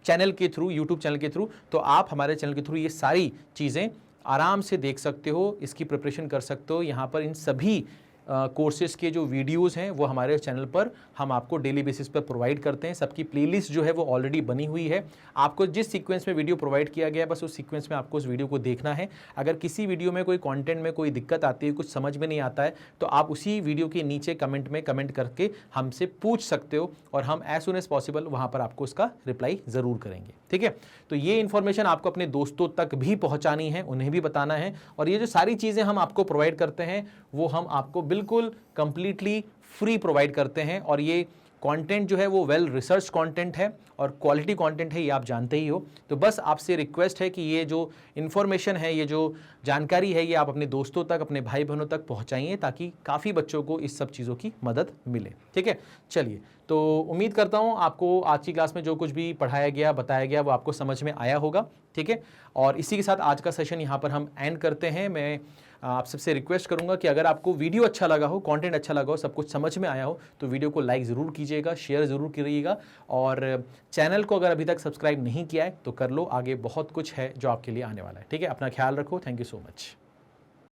चैनल के थ्रू, यूट्यूब चैनल के थ्रू, तो आप हमारे चैनल के थ्रू ये सारी चीज़ें आराम से देख सकते हो, इसकी प्रिपरेशन कर सकते हो। यहाँ पर इन सभी कोर्सेज के जो वीडियोस हैं वो हमारे चैनल पर हम आपको डेली बेसिस पर प्रोवाइड करते हैं। सबकी प्लेलिस्ट जो है वो ऑलरेडी बनी हुई है। आपको जिस सीक्वेंस में वीडियो प्रोवाइड किया गया है बस उस सीक्वेंस में आपको उस वीडियो को देखना है। अगर किसी वीडियो में कोई कंटेंट में कोई दिक्कत आती है, कुछ समझ में नहीं आता है, तो आप उसी वीडियो के नीचे कमेंट में कमेंट करके हमसे पूछ सकते हो और हम एज सुन एज पॉसिबल वहाँ पर आपको उसका रिप्लाई ज़रूर करेंगे। ठीक है, तो ये इन्फॉर्मेशन आपको अपने दोस्तों तक भी पहुँचानी है, उन्हें भी बताना है, और ये जो सारी चीज़ें हम आपको प्रोवाइड करते हैं वो हम आपको बिल्कुल कंप्लीटली फ्री प्रोवाइड करते हैं। और ये कंटेंट जो है वो वेल रिसर्च कंटेंट है और क्वालिटी कंटेंट है, ये आप जानते ही हो। तो बस आपसे रिक्वेस्ट है कि ये जो इन्फॉर्मेशन है, ये जो जानकारी है, ये आप अपने दोस्तों तक, अपने भाई बहनों तक पहुंचाइए ताकि काफ़ी बच्चों को इस सब चीज़ों की मदद मिले। ठीक है, चलिए, तो उम्मीद करता हूँ आपको आज की क्लास में जो कुछ भी पढ़ाया गया, बताया गया, वो आपको समझ में आया होगा। ठीक है, और इसी के साथ आज का सेशन यहाँ पर हम एंड करते हैं। मैं आप सबसे रिक्वेस्ट करूंगा कि अगर आपको वीडियो अच्छा लगा हो, कंटेंट अच्छा लगा हो, सब कुछ समझ में आया हो, तो वीडियो को लाइक ज़रूर कीजिएगा, शेयर ज़रूर करिएगा, और चैनल को अगर अभी तक सब्सक्राइब नहीं किया है तो कर लो। आगे बहुत कुछ है जो आपके लिए आने वाला है। ठीक है, अपना ख्याल रखो। Thank you so much.